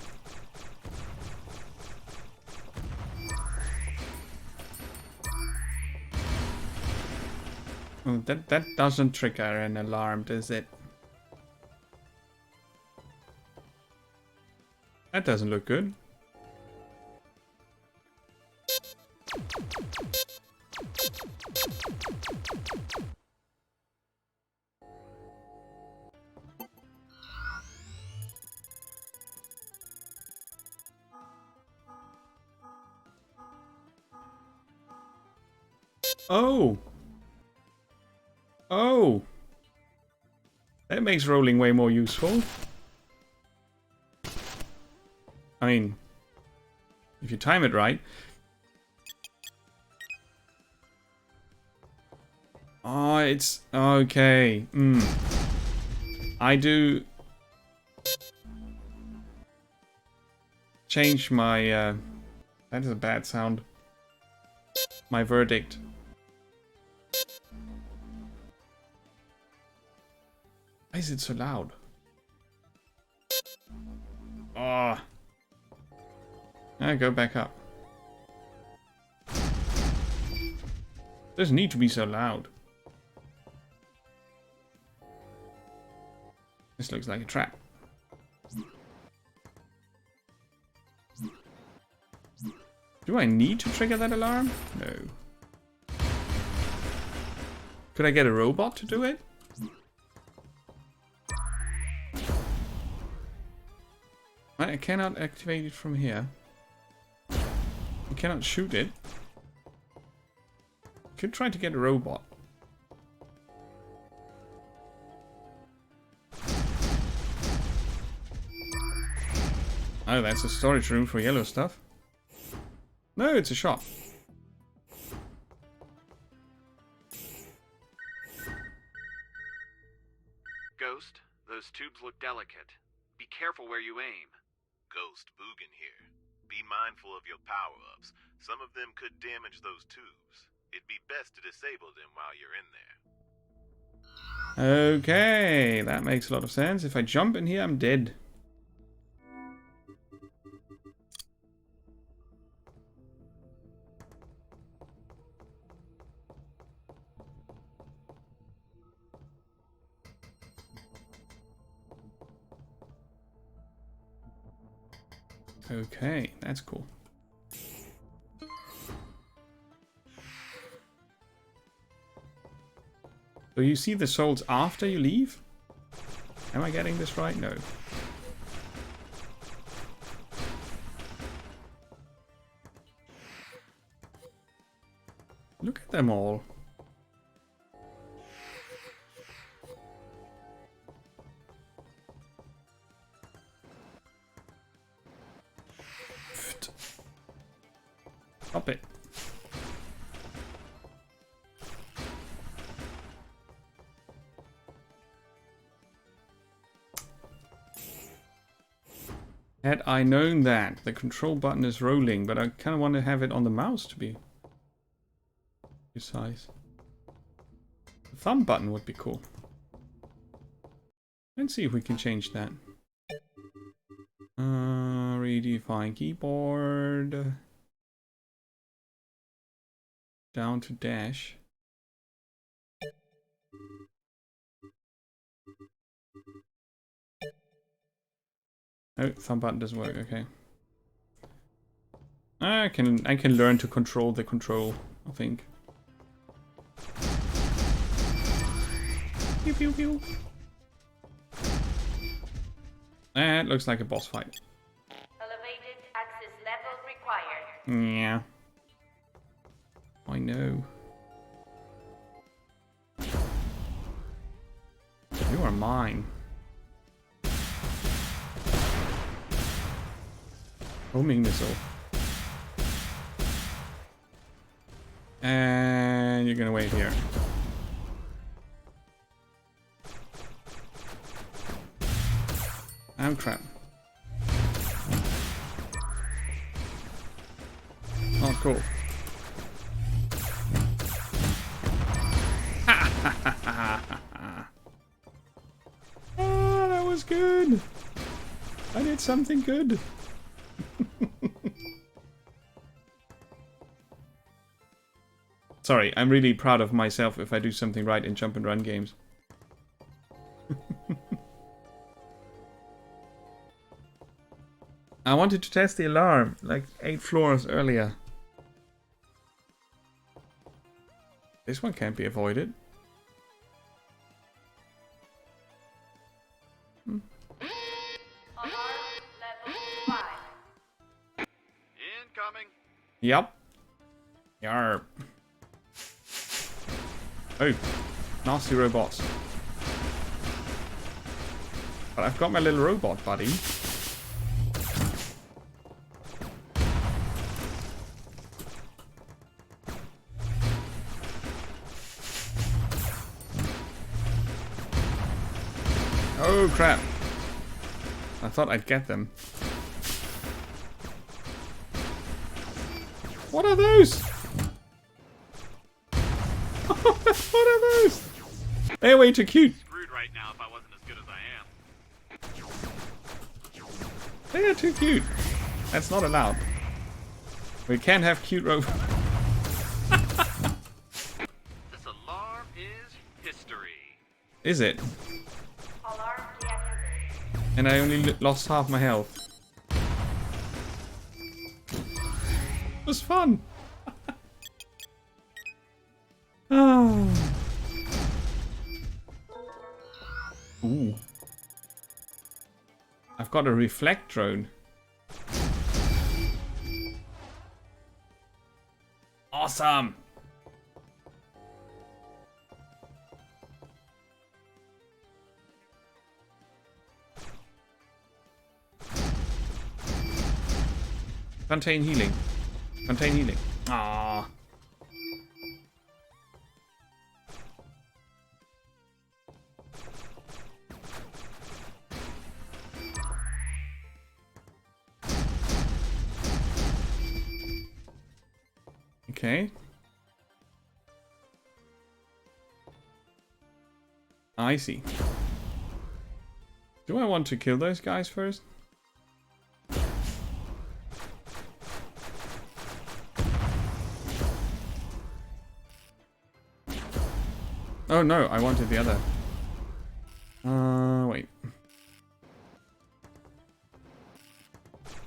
Oh, that doesn't trigger an alarm, does it? That doesn't look good. Oh! Oh! That makes rolling way more useful. I mean, if you time it right. Oh, it's... okay. I do... change my... that is a bad sound. My verdict. Why is it so loud? Oh. I go back up. Doesn't need to be so loud. This looks like a trap. Do I need to trigger that alarm? No. Could I get a robot to do it? I cannot activate it from here. I cannot shoot it. Could try to get a robot. Oh, that's a storage room for yellow stuff. No, it's a shop. Ghost, those tubes look delicate. Be careful where you aim. Ghost, Boogan here. Be mindful of your power-ups. Some of them could damage those tubes. It'd be best to disable them while you're in there. Okay, that makes a lot of sense. If I jump in here, I'm dead. Okay, that's cool. So you see the souls after you leave? Am I getting this right? No. Look at them all. Stop it. Had I known that, the control button is rolling, but I kind of want to have it on the mouse to be precise. The thumb button would be cool. Let's see if we can change that. Redefine keyboard. Down to dash. Oh, thumb button doesn't work. Okay. I can learn to control the control, I think. Pew pew pew. That looks like a boss fight. Elevated access level required. Yeah. I know. You are mine. Homing missile. And you're gonna wait here. I'm trapped. Oh, cool. Oh, that was good. I did something good. Sorry, I'm really proud of myself if I do something right in jump and run games. I wanted to test the alarm, like 8 floors earlier. This one can't be avoided. Alarm level 5. Incoming. Yep. Yarp. Oh, nasty robots. But I've got my little robot buddy. Oh crap. I thought I'd get them. What are those? What are those? They're way too cute. Screwed right now if I wasn't as good as I am. They are too cute. That's not allowed. We can't have cute robots. This alarm is history. Is it? Alarm deactivated. And I only lost half my health. It was fun. Oh. Ooh. I've got a reflect drone. Awesome. Contain healing. Contain healing. Ah. Okay. I see. Do I want to kill those guys first? Oh no, I wanted the other. Wait.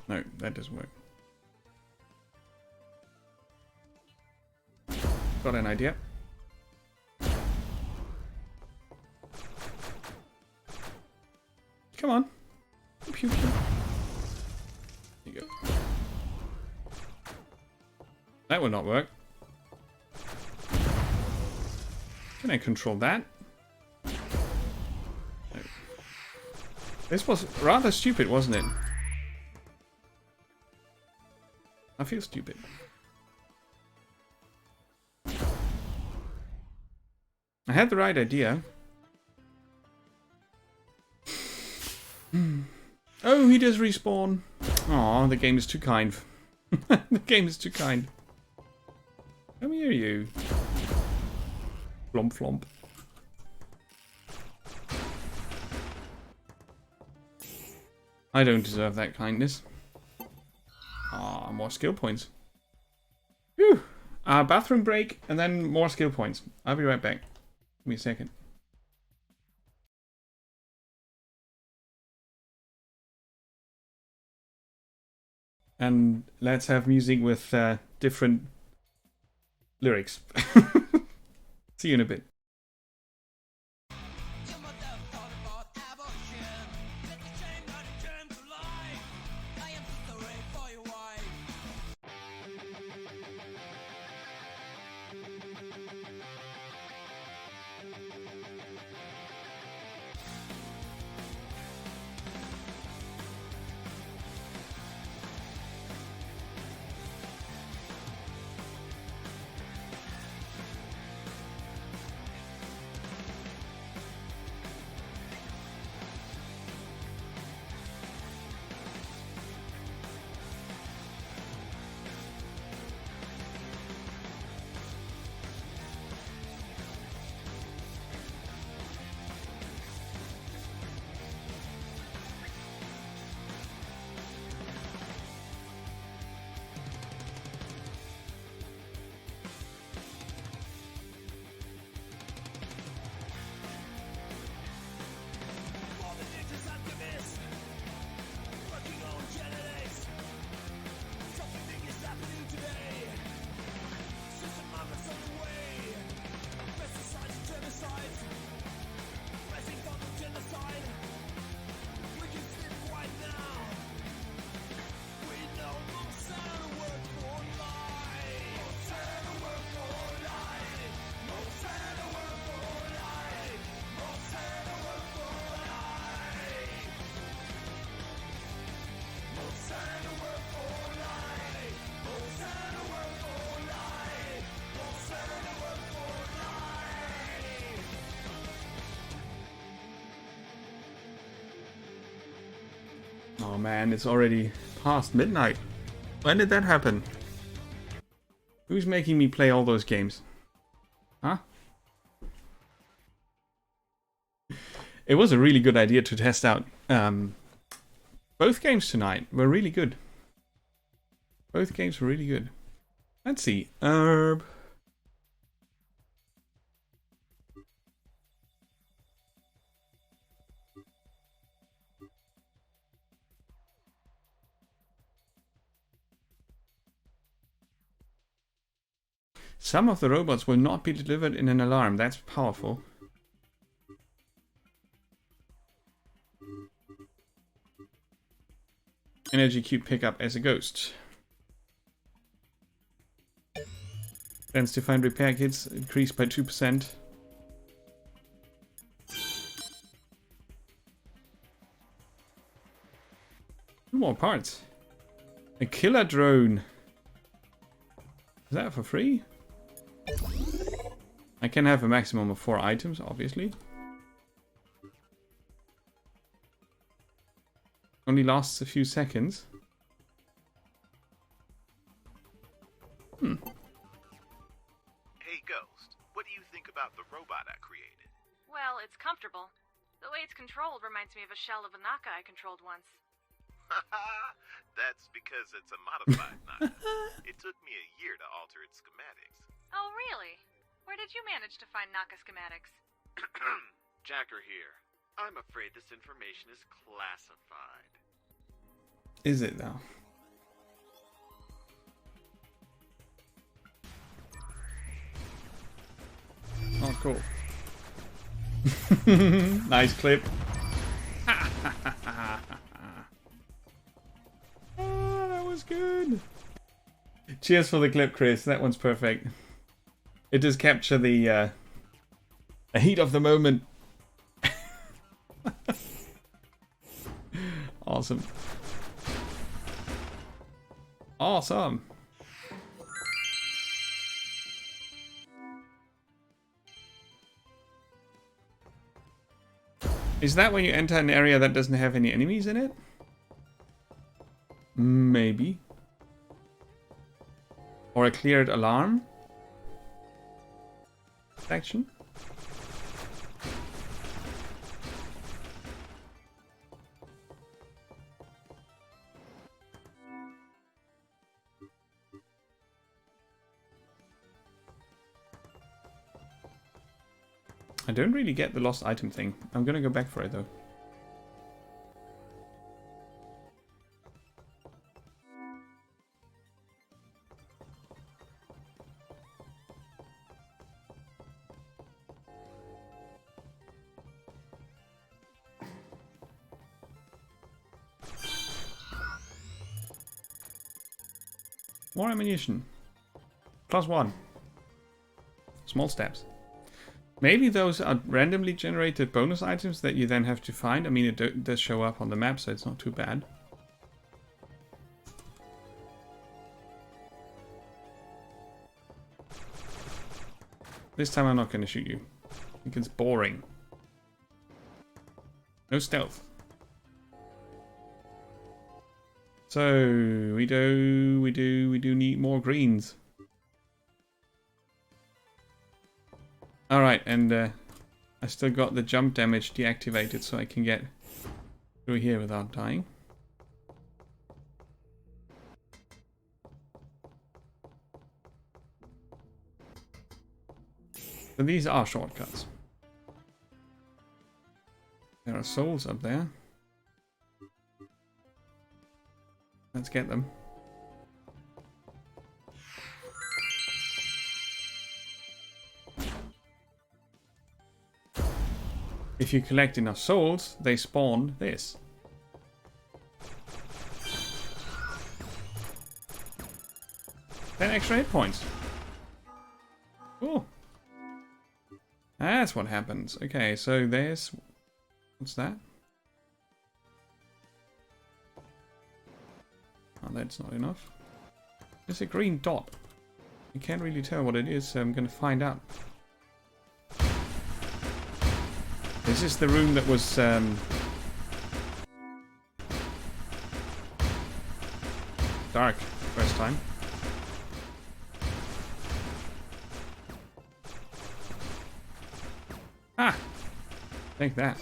No, that doesn't work. Got an idea. Come on. Pew, pew. There you go. That will not work. Can I control that? No. This was rather stupid, wasn't it? I feel stupid. I had the right idea. Oh, he does respawn. Aw, the game is too kind. The game is too kind. Come here, you. Flomp flomp. I don't deserve that kindness. Ah, more skill points. Phew. Bathroom break and then more skill points. I'll be right back. Give me a second. And let's have music with different lyrics. See you in a bit. Oh man, it's already past midnight. When did that happen? Who's making me play all those games? Huh? It was a really good idea to test out. Both games tonight were really good. Both games were really good. Let's see. Some of the robots will not be delivered in an alarm. That's powerful. Energy cube pickup as a ghost. Plans to find repair kits increased by 2%. Two more parts. A killer drone. Is that for free? I can have a maximum of 4 items, obviously. Only lasts a few seconds. Hey Ghost, what do you think about the robot I created? Well, it's comfortable. The way it's controlled reminds me of a shell of a Naka I controlled once. That's because it's a modified Naka. It took me a year to alter its schematics. Oh, really? Where did you manage to find Naka schematics? Jacker here. I'm afraid this information is classified. Is it though? Oh, cool. Nice clip. Oh, that was good. Cheers for the clip, Chris. That one's perfect. It does capture the heat of the moment. Awesome. Awesome. Is that when you enter an area that doesn't have any enemies in it? Maybe. Or a cleared alarm section? I don't really get the lost item thing. I'm gonna go back for it though. More ammunition. +1. Small steps. Maybe those are randomly generated bonus items that you then have to find. I mean, it does show up on the map, so it's not too bad. This time I'm not going to shoot you. I think it's boring. No stealth. So, we do need more greens. Alright, and I still got the jump damage deactivated so I can get through here without dying. So these are shortcuts. There are souls up there. Let's get them. If you collect enough souls, they spawn this. 10 extra hit points. Cool. That's what happens. Okay, so there's... What's that? Oh, that's not enough. There's a green dot. You can't really tell what it is, so I'm going to find out. This is the room that was... dark first time. Ah! Take that.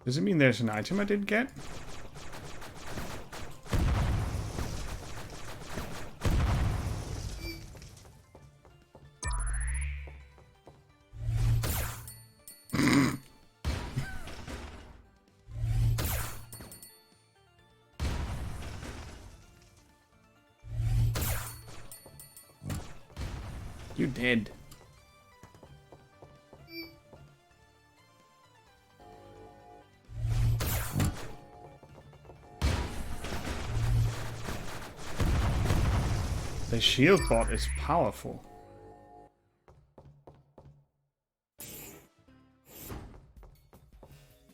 Does it mean there's an item I didn't get? You dead. The shield bot is powerful.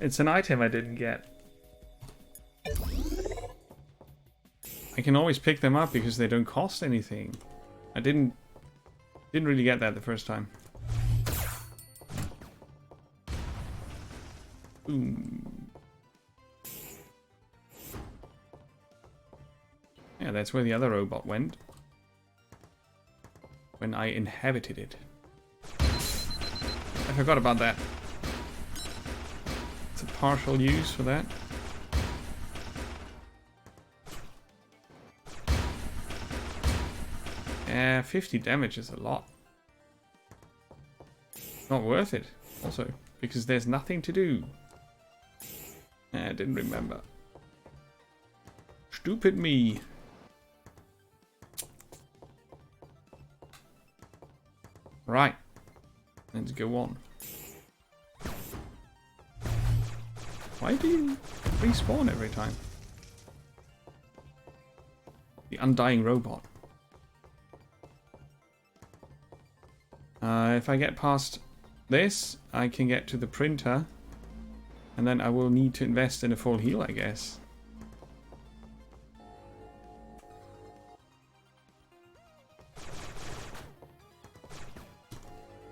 It's an item I didn't get. I can always pick them up because they don't cost anything. I didn't really get that the first time. Boom. Yeah, that's where the other robot went. when I inhabited it. I forgot about that. It's a partial use for that. Yeah, 50 damage is a lot. Not worth it, also, because there's nothing to do. I didn't remember. Stupid me. Right. Let's go on. Why do you respawn every time? The undying robot. If I get past this, I can get to the printer. And then I will need to invest in a full heal, I guess.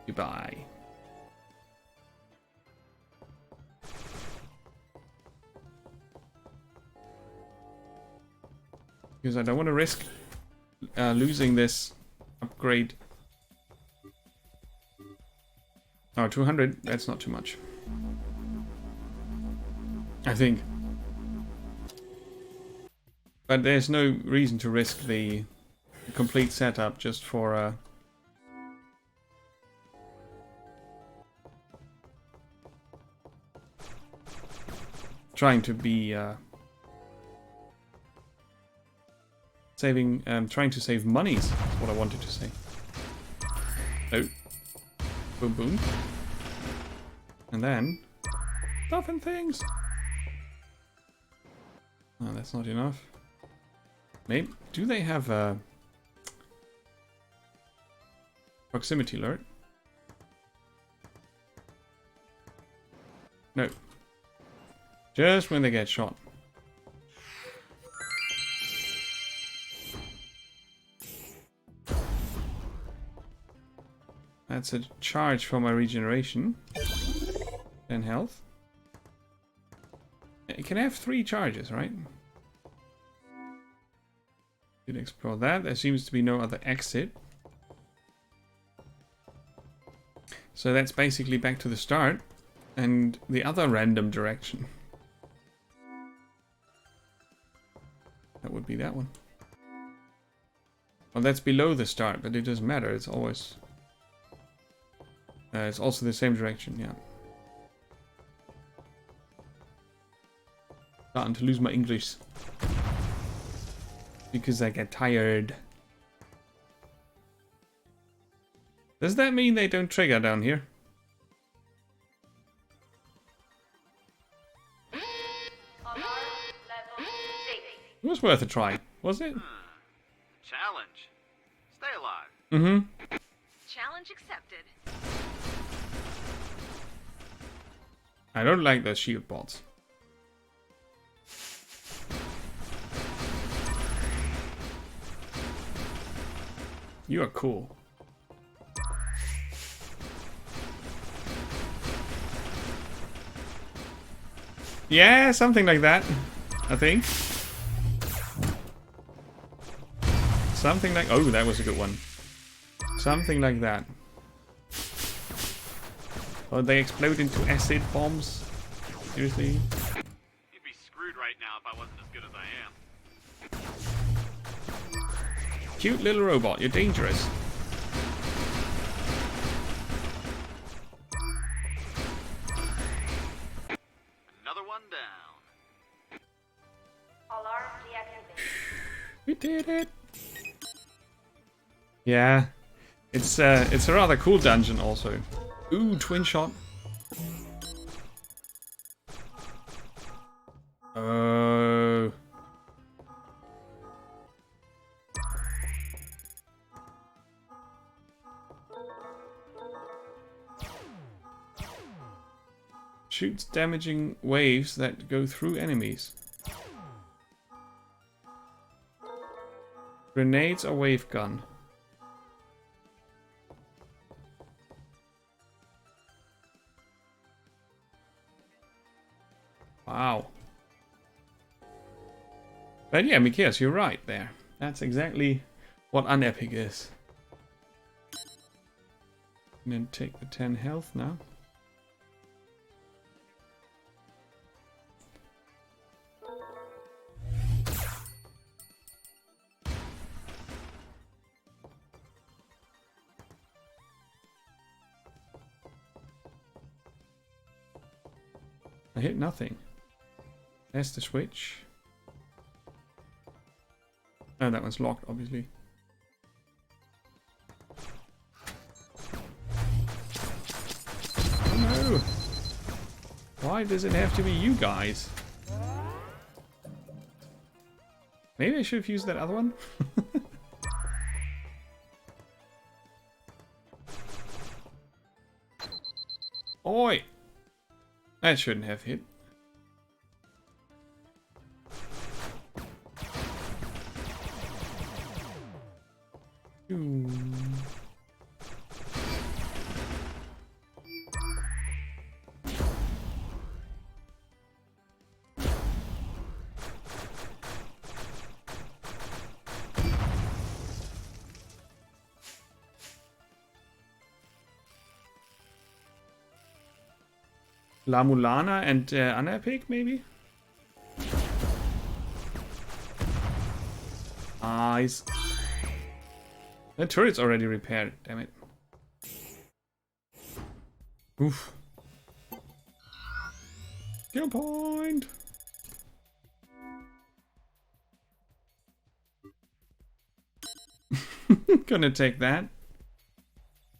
Goodbye. Because I don't want to risk losing this upgrade. Oh, 200, that's not too much. I think. But there's no reason to risk the complete setup just for trying to be trying to save money is what I wanted to say. Oh. Boom boom. And then stuff and things. Oh, that's not enough. Maybe do they have a proximity alert? No. Just when they get shot. That's a charge for my regeneration. 10 health. It can have 3 charges, right? Did explore that. There seems to be no other exit. So that's basically back to the start. And the other random direction. That would be that one. Well, that's below the start, but it doesn't matter. It's always... it's also the same direction, yeah. Starting to lose my English. Because I get tired. Does that mean they don't trigger down here? It was worth a try, was it? Challenge. Stay alive. Mm-hmm. Challenge accepted. I don't like those shield bots. You are cool. Yeah, something like that, I think. Something like... Oh, that was a good one. Something like that. Oh, they explode into acid bombs? Seriously? You'd be screwed right now if I wasn't as good as I am. Cute little robot, you're dangerous. Another one down. Alarm deactivated. We did it. Yeah. It's a rather cool dungeon also. Ooh, twin shot. Oh. Shoots damaging waves that go through enemies. Grenades or wave gun? Wow. But yeah, Mikias, you're right there. That's exactly what unepic is. And then take the 10 health now. I hit nothing. There's the switch. Oh, that one's locked, obviously. Oh no! Why does it have to be you guys? Maybe I should have used that other one? Oi! That shouldn't have hit. Ooh. La Mulana and Anapik, maybe? Nice. The turret's already repaired, damn it. Oof. Kill point! Gonna take that.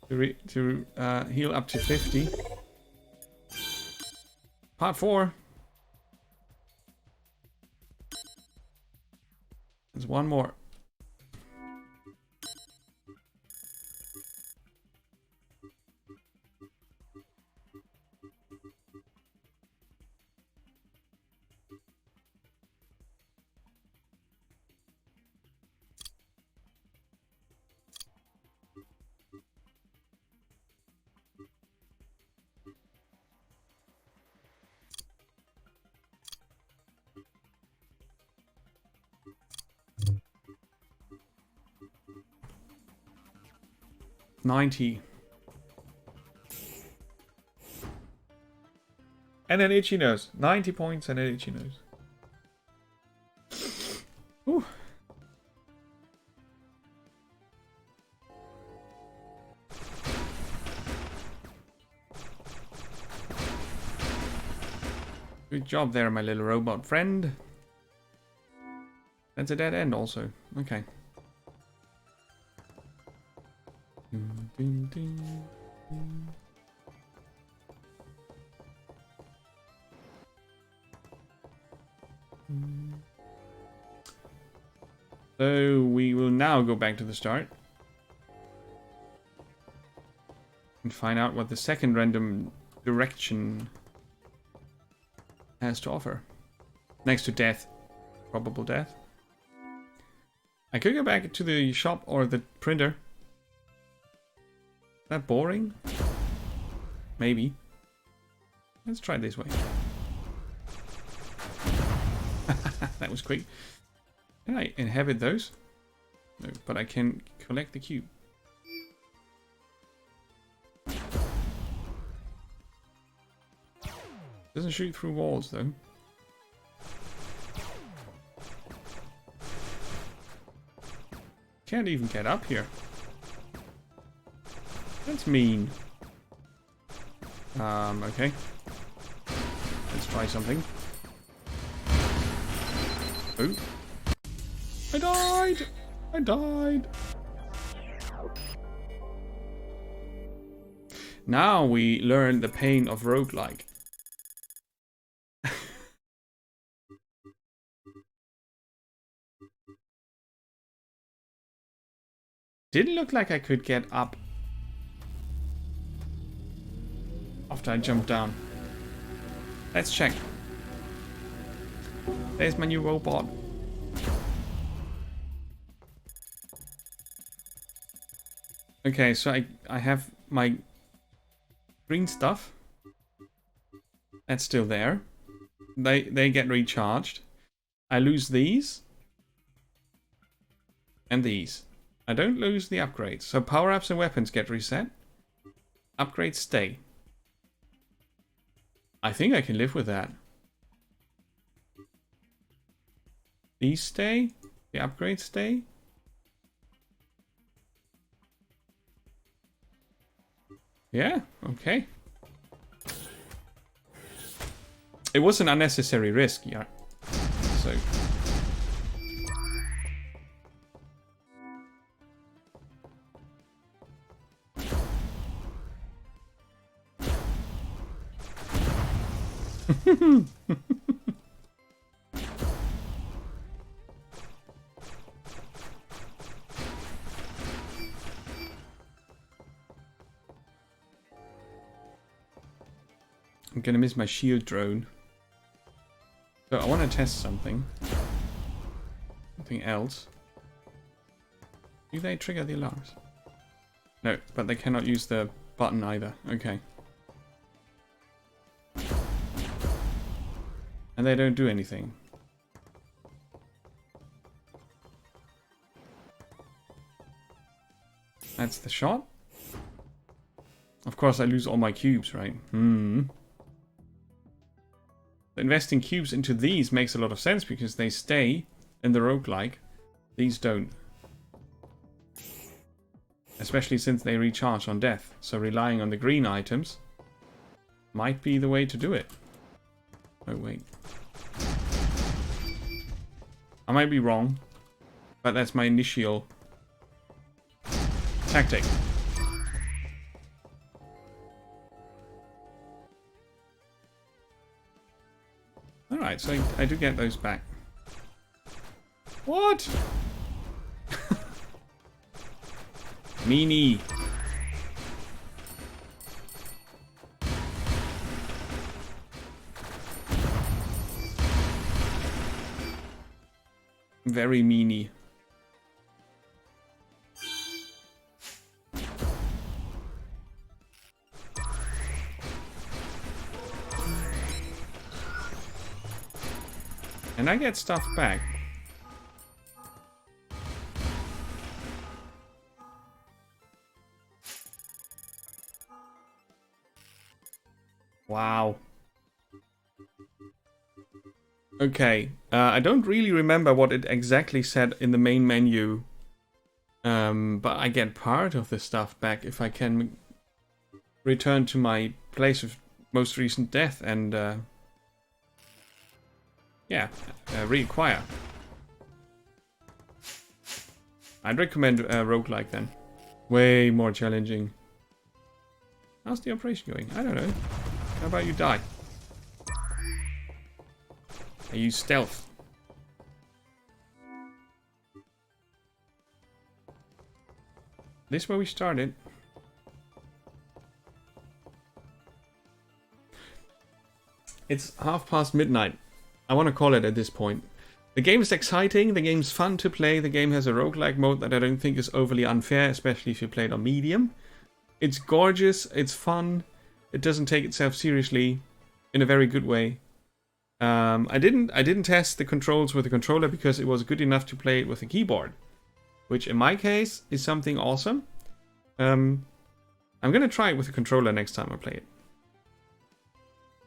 To heal up to 50. Part 4. There's one more. $90. And an itchy nose. 90 points and an itchy nose. Ooh. Good job there, my little robot friend. That's a dead end also. Okay. Ding, ding, ding. So we will now go back to the start and find out what the second random direction has to offer. Next to death, probable death. I could go back to the shop or the printer. Is that boring? Maybe. Let's try it this way. That was quick. Can I inhabit those? No, but I can collect the cube. Doesn't shoot through walls though. Can't even get up here. That's mean. Okay. Let's try something. Oh. I died! I died! Now we learn the pain of roguelike. Didn't look like I could get up after I jumped down. Let's check. There's my new robot. Okay, so I have my green stuff. That's still there. They get recharged. I lose these. And these. I don't lose the upgrades. So power-ups and weapons get reset. Upgrade stay. I think I can live with that. These stay? The upgrade stay? Yeah, okay. It was an unnecessary risk, yeah. So... I'm gonna miss my shield drone. So I want to test something. Something else. Do they trigger the alarms? No, but they cannot use the button either. Okay. And they don't do anything. That's the shot. Of course I lose all my cubes, right? Investing cubes into these makes a lot of sense because they stay in the roguelike. These don't. Especially since they recharge on death. So relying on the green items might be the way to do it. Oh, wait. I might be wrong, but that's my initial tactic. Alright, so I do get those back. What? Meanie. Very meanie. And I get stuff back. Wow. Okay, I don't really remember what it exactly said in the main menu. But I get part of the stuff back if I can return to my place of most recent death and reacquire. I'd recommend roguelike then. Way more challenging. How's the operation going? I don't know. How about you die? I use stealth. This is where we started. It's midnight. I want to call it at this point. The game is exciting, the game's fun to play, the game has a roguelike mode that I don't think is overly unfair, especially if you play it on medium. It's gorgeous, it's fun, it doesn't take itself seriously in a very good way. I didn't test the controls with the controller because it was good enough to play it with a keyboard, which in my case is something awesome. I'm gonna try it with a controller next time I play it.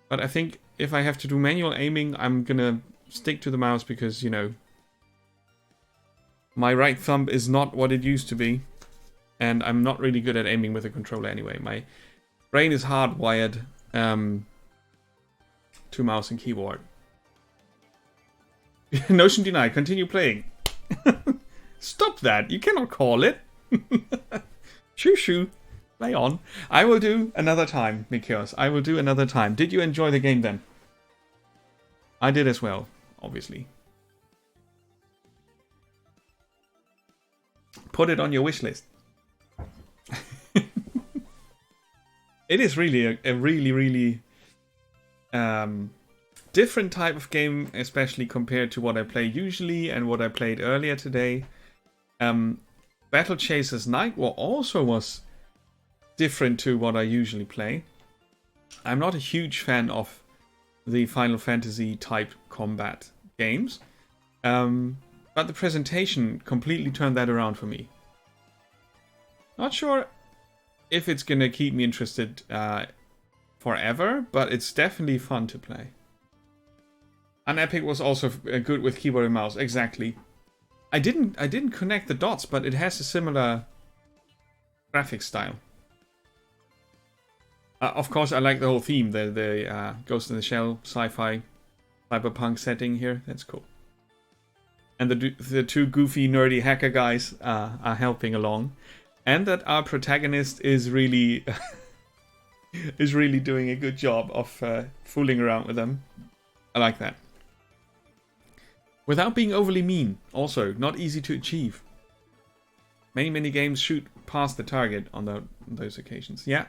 But I think if I have to do manual aiming, I'm gonna stick to the mouse because, you know, my right thumb is not what it used to be. And I'm not really good at aiming with a controller anyway. My brain is hardwired to mouse and keyboard. Notion denied. Continue playing. Stop that. You cannot call it. Shoo shoo. Play on. I will do another time, Mikios. I will do another time. Did you enjoy the game then? I did as well, obviously. Put it on your wish list. It is really a really different type of game, especially compared to what I play usually and what I played earlier today. Battle Chasers Night War also was different to what I usually play. I'm not a huge fan of the Final Fantasy type combat games, but the presentation completely turned that around for me. Not sure if it's gonna keep me interested forever, but it's definitely fun to play. And Epic was also good with keyboard and mouse. Exactly. I didn't connect the dots, but it has a similar graphic style. Of course, I like the whole theme, the Ghost in the Shell sci-fi cyberpunk setting here. That's cool. And the two goofy, nerdy hacker guys are helping along, and that our protagonist is really is really doing a good job of fooling around with them. I like that. Without being overly mean. Also, not easy to achieve. Many games shoot past the target on those occasions. Yeah.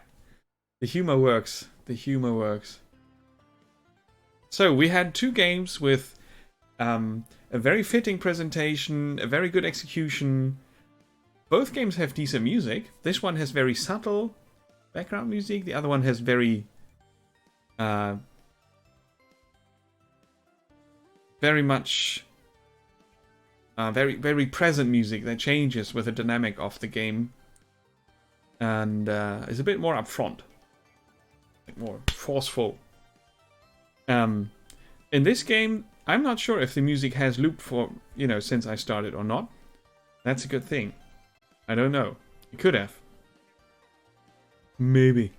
The humor works. The humor works. So, we had 2 games with a very fitting presentation, a very good execution. Both games have decent music. This one has very subtle background music. The other one has very much very present music that changes with the dynamic of the game, and is a bit more upfront, more forceful. In this game, I'm not sure if the music has looped for, since I started or not. That's a good thing. I don't know. It could have. Maybe.